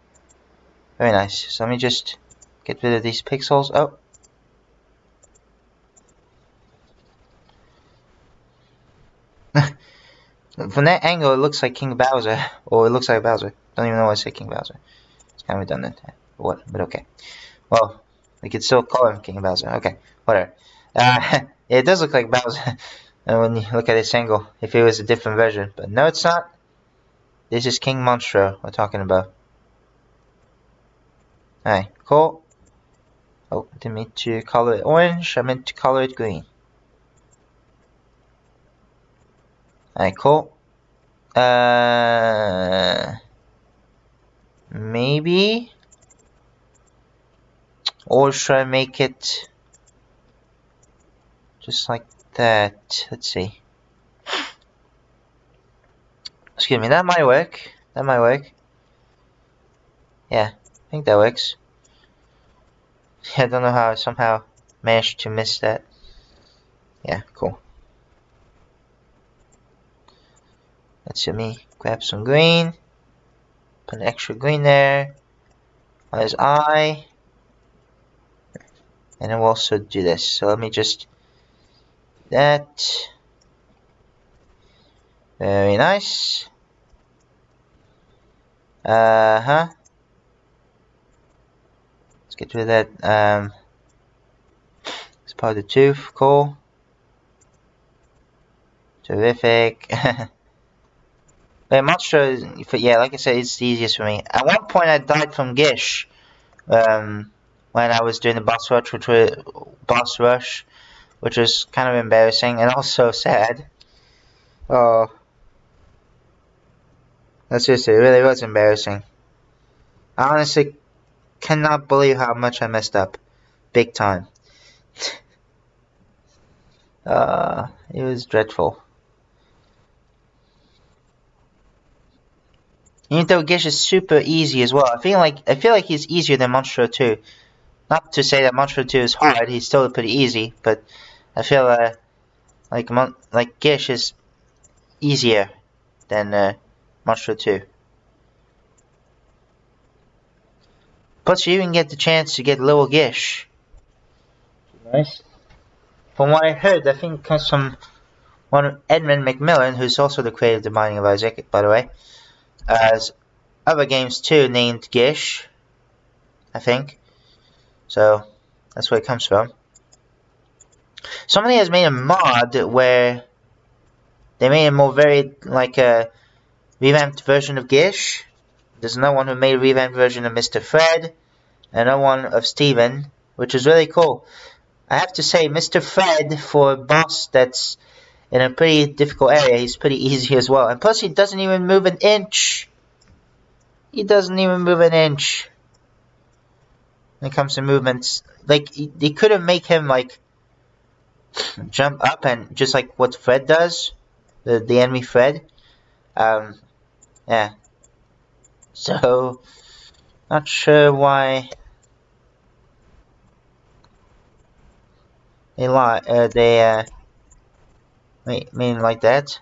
Very nice. So let me just get rid of these pixels. Oh. From that angle, it looks like King Bowser. Or it looks like Bowser. Don't even know why I say King Bowser. It's kind of redundant. What? But okay. Well, we could still call him King Bowser. Okay, whatever. It does look like Bowser when you look at this angle. If it was a different version. But no, it's not. This is King Monstro we're talking about. Alright, cool. Oh, I didn't mean to color it orange. I meant to color it green. Alright, cool. Maybe? Or should I make it just like that? Let's see. Excuse me, that might work. That might work. Yeah, I think that works. I don't know how I somehow managed to miss that. Yeah, cool. Let's let me grab some green. Put an extra green there. On his eye. And then we'll also do this. So let me just do that. Very nice. Let's get rid of that. It's part of the tooth. Cool. Terrific. But Monstro, yeah, like I said, it's the easiest for me. At one point, I died from Gish. When I was doing the boss rush, which was kind of embarrassing and also sad. Oh, that's just it. Really was embarrassing. I honestly cannot believe how much I messed up, big time. It was dreadful. Even though Gish is super easy as well, I feel like he's easier than Monstro 2. Not to say that Monstro 2 is hard, he's still pretty easy, but I feel like Gish is easier than Monstro 2. Plus, you even get the chance to get Little Gish. Nice. From what I heard, I think it comes from one Edmund McMillan, who's also the creator of The Binding of Isaac, by the way. As other games too named Gish, I think. So that's where it comes from. Somebody has made a mod where they made a more very like a revamped version of Gish. There's another one who made a revamped version of Mr. Fred, and another one of Steven, which is really cool. I have to say, Mr. Fred, for a boss that's in a pretty difficult area, he's pretty easy as well. And plus, he doesn't even move an inch. He doesn't even move an inch. When it comes to movements, like they couldn't make him like jump up and just like what Fred does, the enemy Fred. Yeah. So, not sure why they made him like that.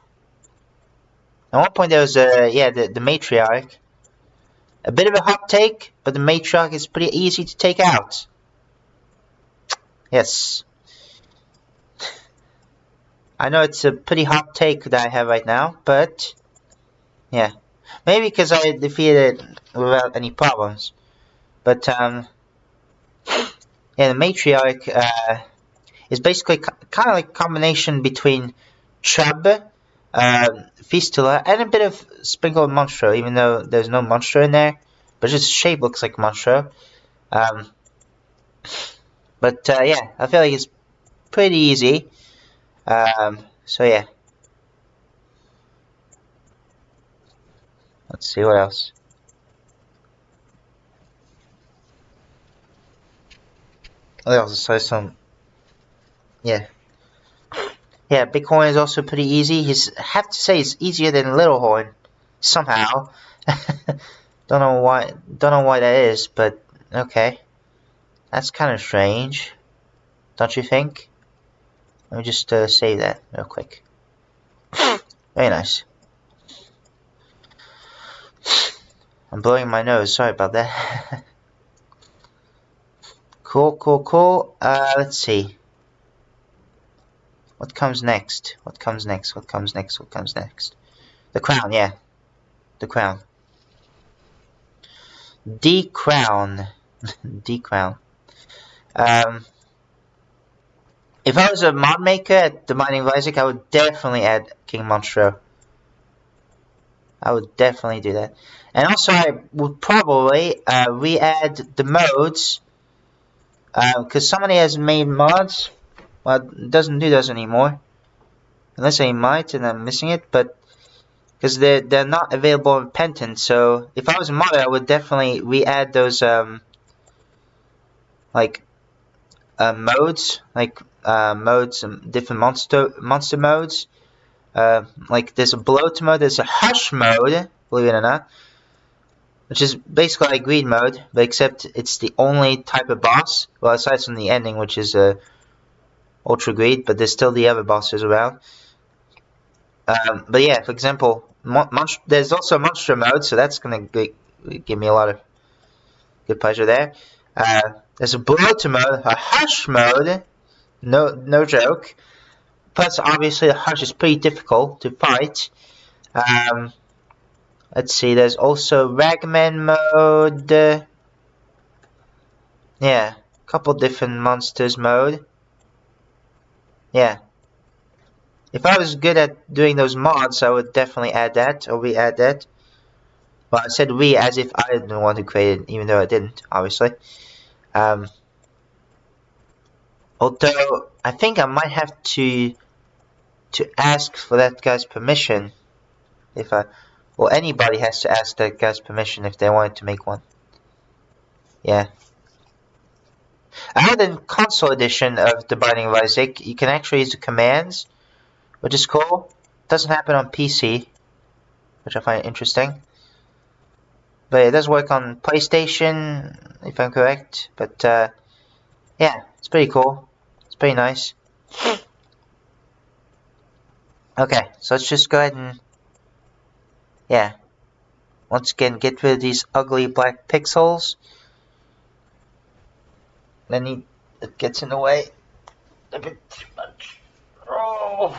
At one point there was the matriarch. A bit of a hot take, but the matriarch is pretty easy to take out. Yes. I know it's a pretty hot take that I have right now, but yeah. Maybe because I defeated it without any problems. But yeah, the matriarch is basically kind of like a combination between Chub, Fistula, and a bit of sprinkle of Monstro, even though there's no Monstro in there. But just the shape looks like Monstro. But yeah, I feel like it's pretty easy. So yeah. Let's see what else. What else? So some. Yeah. Yeah, Big Horn is also pretty easy. I have to say it's easier than Little Horn somehow. Don't know why that is, but okay. That's kind of strange, don't you think? Let me just save that real quick. Very nice. I'm blowing my nose. Sorry about that. Cool. Let's see. What comes next? The crown, yeah. The crown. D-crown. D-crown. If I was a mod maker at the Binding of Isaac, I would definitely add King Monstro. I would definitely do that. And also I would probably re-add the modes. Because somebody has made mods. Well, it doesn't do those anymore. Unless they might and I'm missing it. But because they're not available in Penton. So if I was a modder, I would definitely re-add those modes. Modes, different monster modes. Like there's a bloat mode, there's a hush mode, believe it or not, which is basically like greed mode, but except it's the only type of boss. Well, aside from the ending, which is ultra greed, but there's still the other bosses around. But yeah, for example, there's also a monster mode, so that's gonna give me a lot of good pleasure there. There's a bloat mode, a hush mode. No joke. Plus, obviously, the hush is pretty difficult to fight. Let's see. There's also Ragman mode. Yeah, a couple different monsters mode. Yeah. If I was good at doing those mods, I would definitely add that or re-add that. Well, I said re as if I didn't want to create it, even though I didn't, obviously. Although I think I might have to ask for that guy's permission, or anybody has to ask that guy's permission if they wanted to make one. Yeah. I heard in console edition of the Binding of Isaac, you can actually use the commands, which is cool. Doesn't happen on PC, which I find interesting. But it does work on PlayStation, if I'm correct. But yeah, it's pretty cool. Pretty nice. Okay, so let's just go ahead and once again get rid of these ugly black pixels. Then it gets in the way a bit too much. Oh,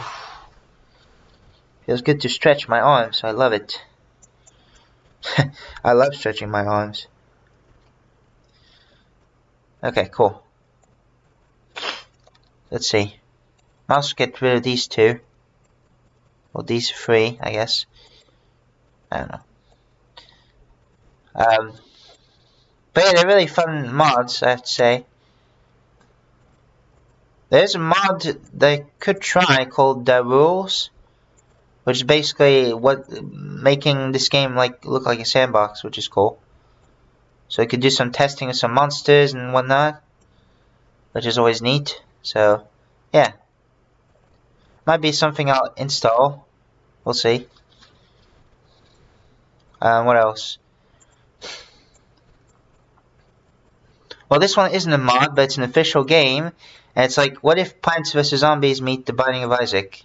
feels good to stretch my arms. I love it. I love stretching my arms. Okay, cool. Let's see. I'll get rid of these two. Well, these three, I guess. I don't know. But yeah, they're really fun mods, I have to say. There's a mod they could try called Rules, which is basically making this game look like a sandbox, which is cool. So you could do some testing of some monsters and whatnot, which is always neat. So, yeah. Might be something I'll install. We'll see. What else? Well, this one isn't a mod, but it's an official game. And it's like, what if Plants vs. Zombies meet The Binding of Isaac?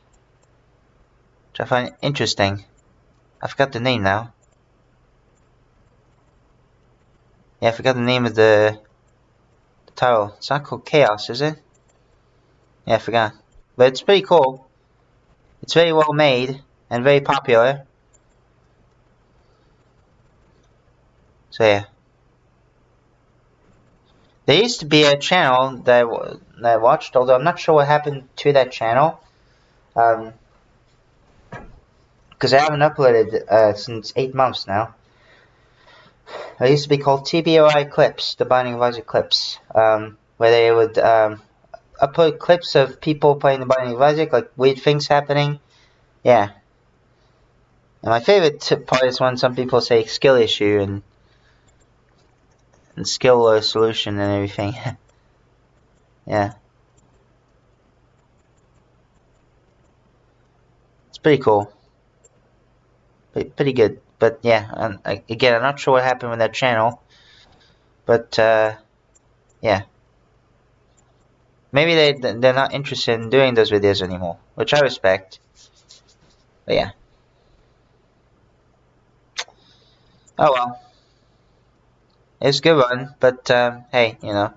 Which I find interesting. I forgot the name now. Yeah, I forgot the name of the title. It's not called Chaos, is it? Yeah, I forgot. But it's pretty cool. It's very well made and very popular. So yeah. There used to be a channel that I watched, although I'm not sure what happened to that channel. Because I haven't uploaded since 8 months now. It used to be called TBOI Clips, the Binding of Isaac Clips, where they would upload clips of people playing the Binding of Isaac, like weird things happening. Yeah. And my favorite part is when some people say skill issue and skill solution and everything. Yeah. It's pretty cool. Pretty good. But yeah, again, I'm not sure what happened with that channel. But yeah. Maybe they're not interested in doing those videos anymore, which I respect. But yeah. Oh well. It's a good one, but hey, you know,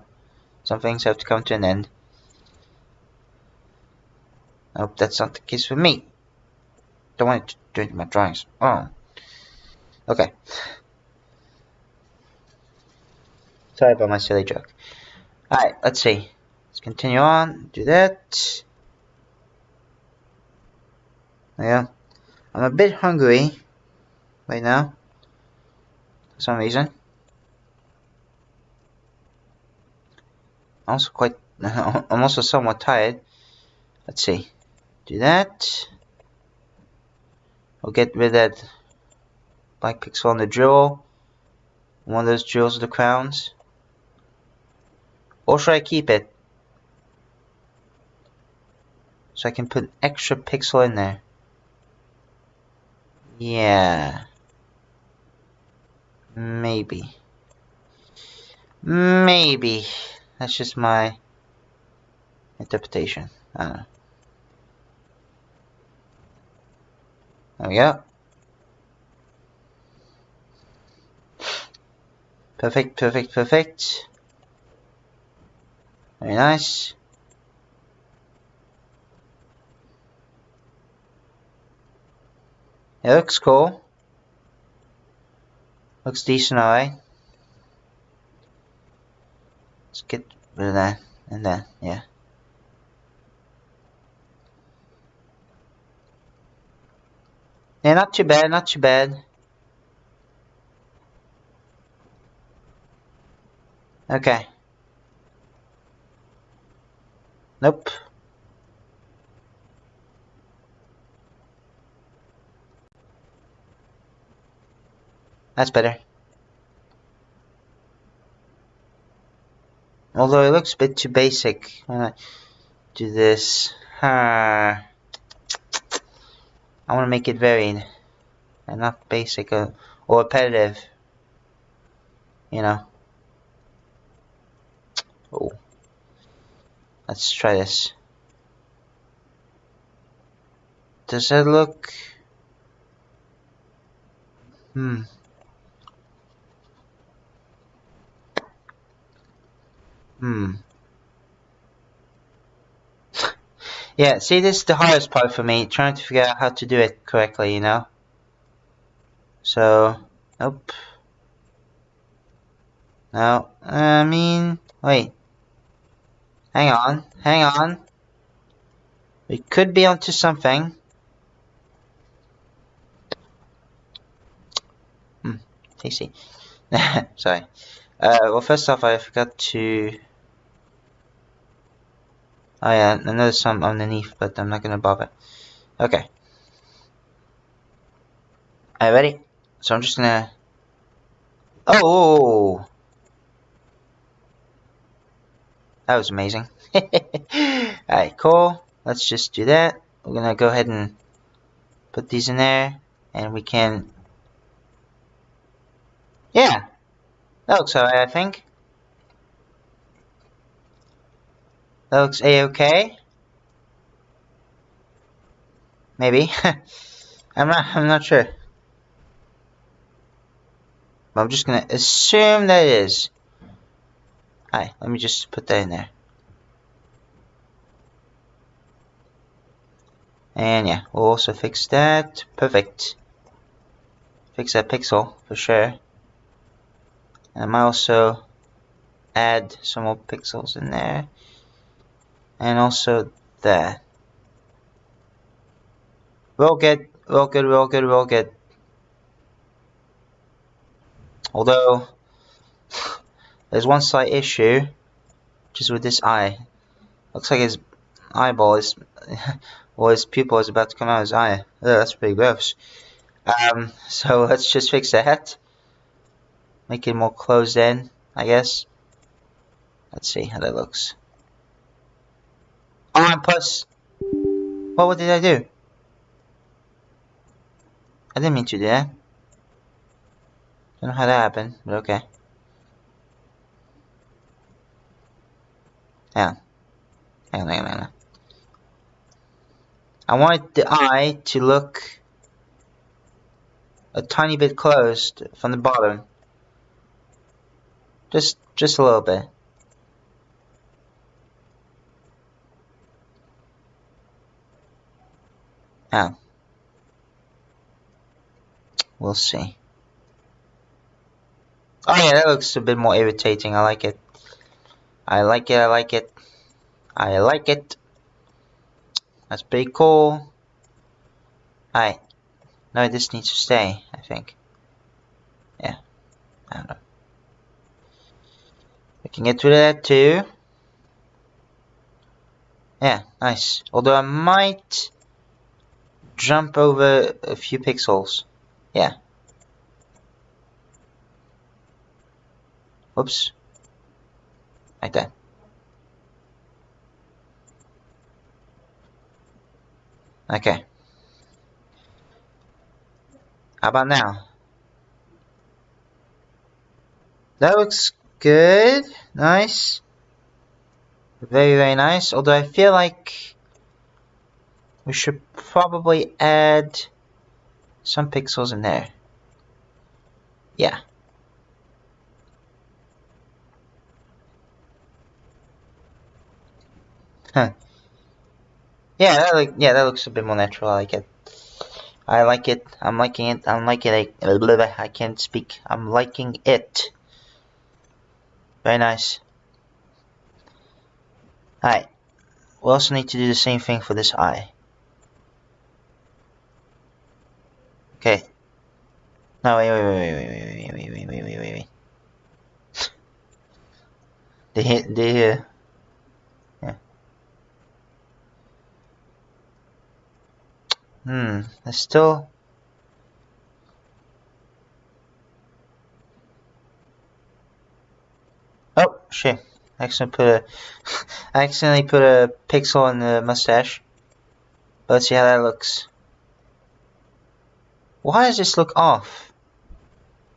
some things have to come to an end. I hope that's not the case with me. Don't want to do my drawings. Oh. Okay. Sorry about my silly joke. Alright, let's see. Let's continue on. Do that. Yeah. I'm a bit hungry right now. For some reason. I'm also somewhat tired. Let's see. Do that. We'll get rid of that black pixel on the drill. One of those drills are the crowns. Or should I keep it? So I can put an extra pixel in there. Yeah. Maybe. Maybe. That's just my interpretation. I don't know. There we go. Perfect, perfect, perfect. Very nice. It looks cool. Looks decent, alright. Let's get rid of that and that, yeah. Yeah, not too bad, not too bad. Okay. Nope. That's better. Although it looks a bit too basic when I do this. I want to make it varied and not basic or repetitive. You know. Oh. Let's try this. Does that look... Yeah, see, this is the hardest part for me, trying to figure out how to do it correctly, you know? So, nope. No, I mean, wait. Hang on, hang on. We could be onto something. Tasty. Sorry. Well, first off, I forgot to... Oh yeah, I know there's some underneath, but I'm not gonna bother. Okay. Alright, ready? So I'm just gonna... Oh! That was amazing. Alright, cool. Let's just do that. We're gonna go ahead and put these in there, and we can... Yeah! That looks alright, I think. That looks a-okay. Maybe. I'm not sure. But I'm just gonna assume that it is. Alright, let me just put that in there. And yeah, we'll also fix that. Perfect. Fix that pixel for sure. And I might also add some more pixels in there. And also that. Real good, real good, real good, real good. Although, there's one slight issue, just with this eye. Looks like his eyeball is, or his pupil is about to come out of his eye. Ugh, that's pretty gross. So let's just fix that. Make it more closed in, I guess. Let's see how that looks. Oh, and plus, what did I do? I didn't mean to do that. Don't know how that happened, but okay. Hang on. I want the eye to look a tiny bit closed from the bottom. Just a little bit. Yeah. We'll see. Oh yeah, that looks a bit more irritating. I like it. I like it. That's pretty cool. Alright. No, this needs to stay, I think. Yeah. I don't know. We can get rid of that too. Yeah, nice. Although I might jump over a few pixels. Yeah. Whoops. Like that. Okay. How about now? That looks good. Nice. Very, very nice. Although I feel like we should probably add some pixels in there. Yeah. Huh. Yeah, that looks a bit more natural. I like it. I like it. I'm liking it. I'm liking it. I can't speak. I'm liking it. Very nice. Alright. We also need to do the same thing for this eye. Okay. No, wait. Yeah. There's still... Oh, shit. I accidentally put a pixel on the mustache. Let's see how that looks. Why does this look off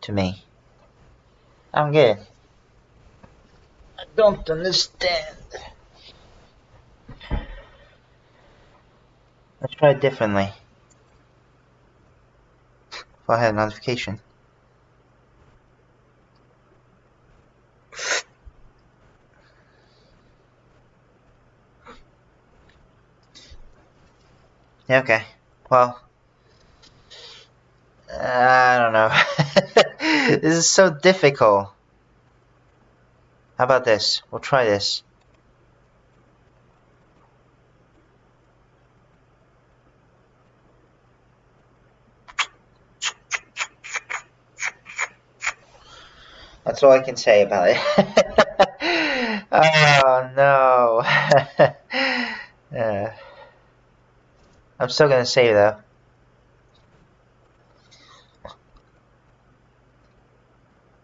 to me? I don't get it. I don't understand. Let's try it differently. If I had a notification. Yeah, okay. Well, I don't know. This is so difficult. How about this? We'll try this. That's all I can say about it. Oh no. I'm still gonna say though.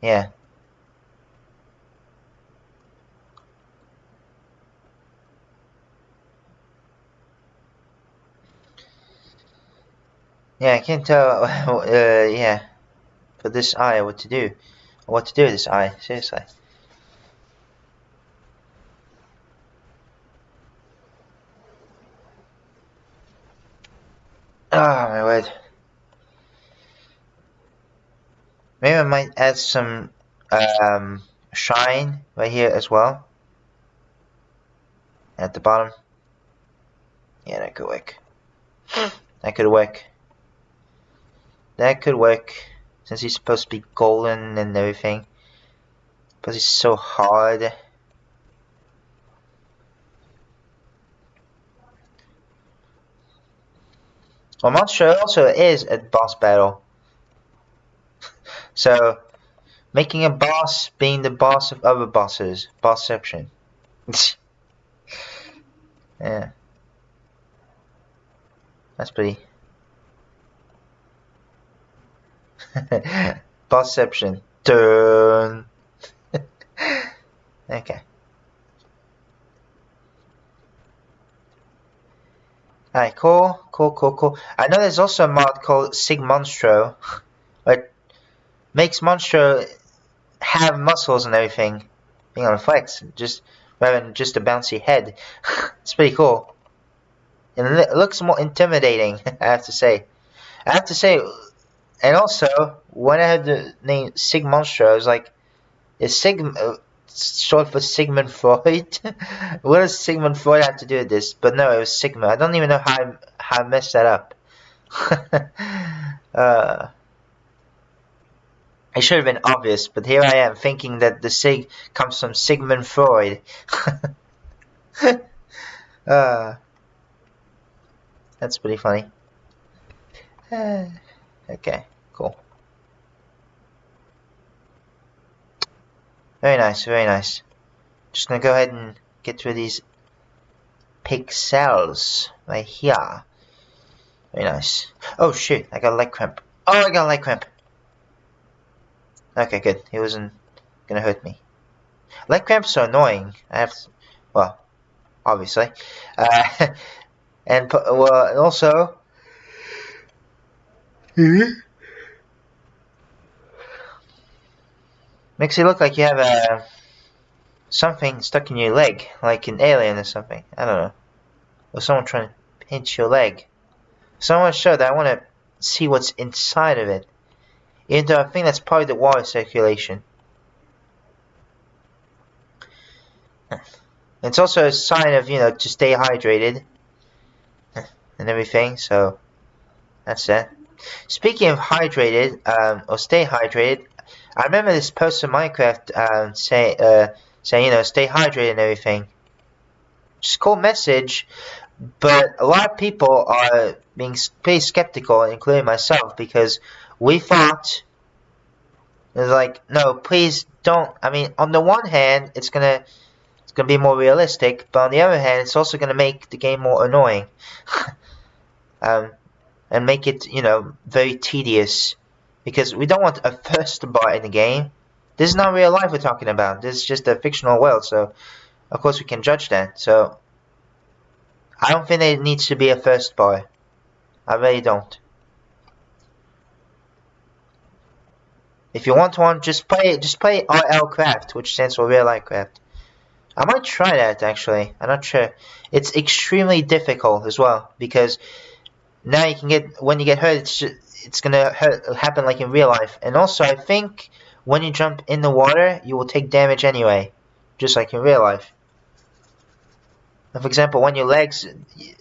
Yeah. Yeah, I can't tell. Yeah. For this eye, what to do? What to do with this eye? Seriously. Oh my word. Maybe I might add some shine right here as well. At the bottom. Yeah, that could work. That could work. That could work. Since he's supposed to be golden and everything. Because he's so hard. Well, Monster also is a boss battle. So, making a boss being the boss of other bosses. Bossception. Yeah. That's pretty. Bossception. Dun. Okay. Alright, cool. I know there's also a mod called Sig Monstro, which makes Monstro have muscles and everything, being on a flex, just rather than just a bouncy head. It's pretty cool. And it looks more intimidating, I have to say. And also, when I heard the name Sig Monstro, I was like, is Sig short for Sigmund Freud? What does Sigmund Freud have to do with this? But no, it was Sigma. I don't even know how I messed that up. It should have been obvious, but here I am thinking that the Sig comes from Sigmund Freud. That's pretty funny. Okay, cool. Very nice. Just gonna go ahead and get through these pixels right here. Very nice. Oh shoot, I got a leg cramp. Okay, good. He wasn't gonna hurt me. Leg cramps are annoying. I have to, well, obviously. And also makes it look like you have something stuck in your leg, like an alien or something. I don't know. Or someone trying to pinch your leg. So I want to show that I want to see what's inside of it. Even though I think that's probably the water circulation. It's also a sign of, to stay hydrated. And everything, so that's that. Speaking of hydrated, or stay hydrated, I remember this post in Minecraft saying, stay hydrated and everything. Just a cool message, but a lot of people are being pretty skeptical, including myself, because we thought, it's like, no, please don't. I mean, on the one hand, it's gonna be more realistic, but on the other hand, it's also gonna make the game more annoying. And make it, very tedious, because we don't want a first bar in the game. This is not real life we're talking about. This is just a fictional world, so of course we can judge that. So I don't think there needs to be a first bar. I really don't. If you want one, just play RL Craft, which stands for Real Life Craft. I might try that actually. I'm not sure. It's extremely difficult as well, because now you can when you get hurt, it's gonna happen like in real life. And also, I think when you jump in the water, you will take damage anyway, just like in real life. And for example, when your legs,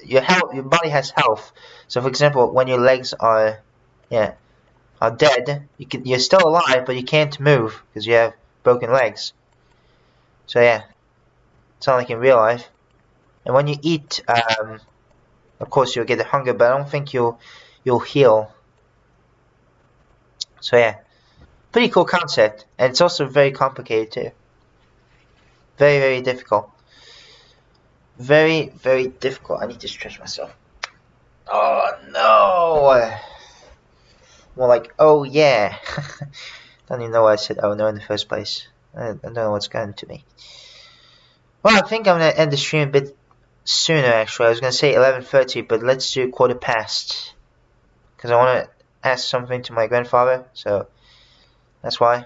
your body has health. So for example, when your legs are dead, you're still alive, but you can't move because you have broken legs. So yeah, it's not like in real life. And when you eat, of course you'll get a hunger, but I don't think you'll heal. So yeah, pretty cool concept, and it's also very complicated too. Very, very difficult. Very, very difficult. I need to stretch myself. Oh no! More like, oh yeah. Don't even know why I said oh no in the first place. I don't know what's going to me. Well, I think I'm gonna end the stream a bit sooner actually. I was gonna say 11:30, but let's do 1:15, because I want to ask something to my grandfather, so that's why.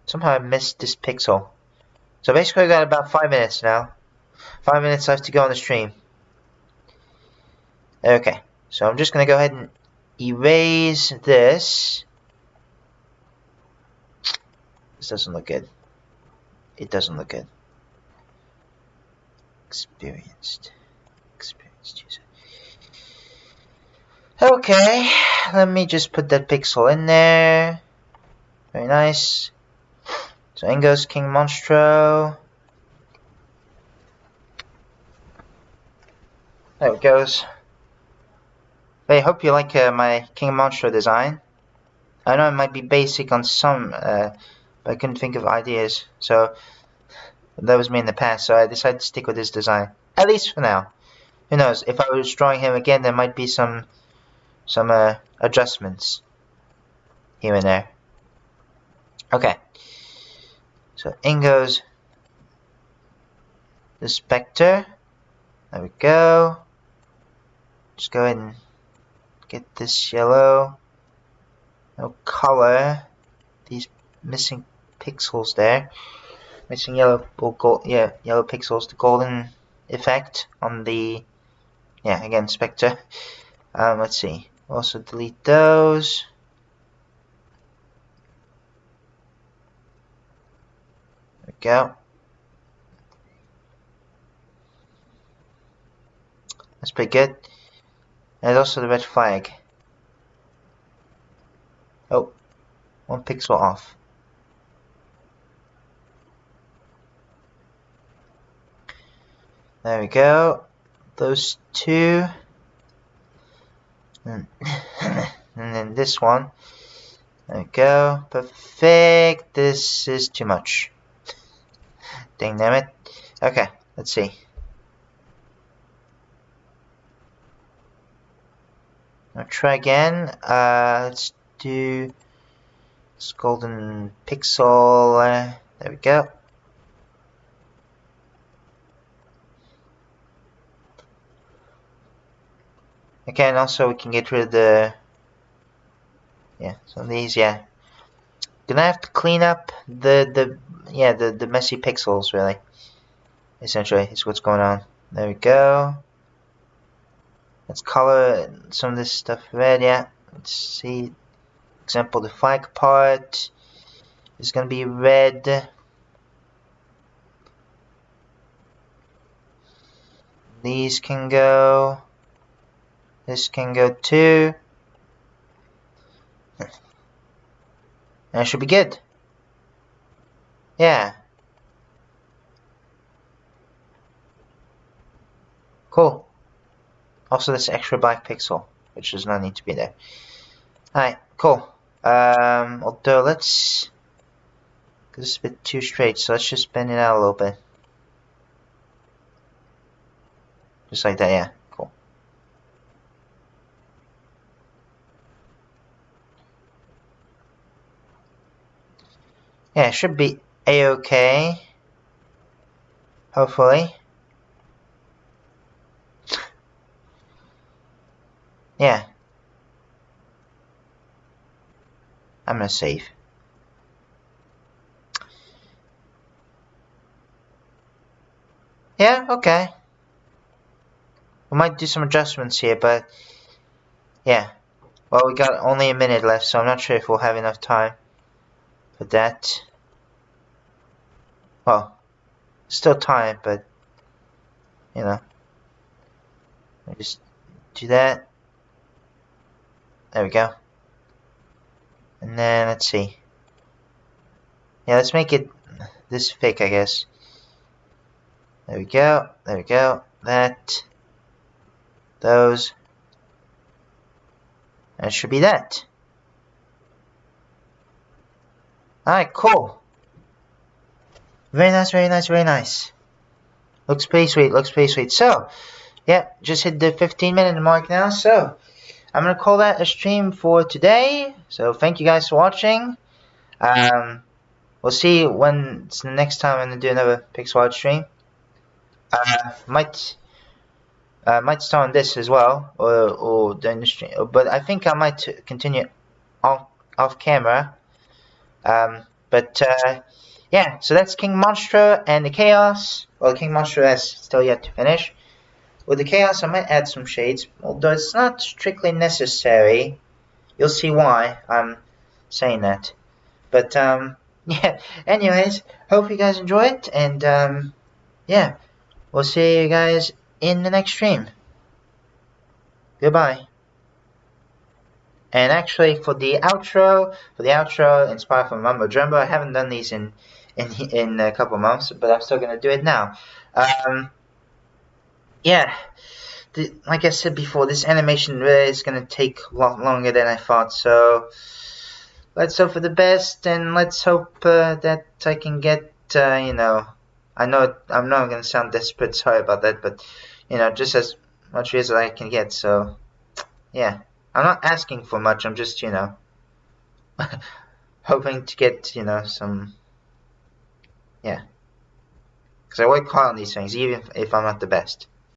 Somehow I missed this pixel. So basically I got about 5 minutes now. 5 minutes left to go on the stream. Okay, so I'm just gonna go ahead and erase this. This doesn't look good. It doesn't look good. Experienced user. Okay, let me just put that pixel in there. Very nice. So in goes King Monstro. There it goes. I hope you like my King Monstro design. I know it might be basic on some, but I couldn't think of ideas. So that was me in the past, so I decided to stick with this design. At least for now. Who knows, if I was drawing him again, there might be some adjustments here and there. Okay. So in goes the Spectre. There we go. Just go ahead and get this yellow. No color. These missing pixels there. Missing yellow or gold, yeah, yellow pixels. The golden effect on the, yeah, again, Spectre. Let's see. Also delete those. There we go. That's pretty good. And also the red flag. Oh, one pixel off. There we go. Those two. And then this one. There we go. Perfect. This is too much. Dang damn it. Okay, let's see. I'll try again. Let's do this golden pixel. There we go. Okay, and also we can get rid of the, yeah, some of these, yeah. Gonna have to clean up the messy pixels, really. Essentially, is what's going on. There we go. Let's color some of this stuff red, yeah. Let's see. Example, the flag part is gonna be red. These can go. This can go too. And it should be good. Yeah. Cool. Also this extra black pixel, which does not need to be there. Alright, cool. Although let's, because it's a bit too straight, so let's just bend it out a little bit. Just like that, yeah. Cool. Yeah, it should be a-okay. Hopefully. Yeah. I'm gonna save. Yeah, okay. We might do some adjustments here, but yeah. Well, we got only a minute left, so I'm not sure if we'll have enough time for that. Well, still time, but you know. Let me just do that. There we go. And then let's see. Yeah, let's make it this thick, I guess. There we go. There we go. That. Those. And it should be that. Alright, cool. Very nice, very nice, very nice. Looks pretty sweet, looks pretty sweet. So, yeah, just hit the 15-minute mark now, so I'm gonna call that a stream for today. So thank you guys for watching. We'll see when it's the next time I'm gonna do another pixel art stream. Might start on this as well, or during the stream. But I think I might continue off camera. Yeah. So that's King Monstro and the Chaos. Well, King Monstro has still yet to finish. With the Chaos, I might add some shades, although it's not strictly necessary. You'll see why I'm saying that. But yeah, anyways, hope you guys enjoy it, and yeah, we'll see you guys in the next stream. Goodbye. And actually, for the outro, inspired from Mumbo Jumbo, I haven't done these in a couple months, but I'm still gonna do it now. Yeah, like I said before, this animation really is gonna take a lot longer than I thought. So let's hope for the best, and let's hope that I can get, you know, I know I'm not gonna sound desperate. Sorry about that, but you know, just as much as I can get. So yeah. I'm not asking for much, I'm just, you know, hoping to get, you know, some, yeah. Because I work hard on these things, even if I'm not the best.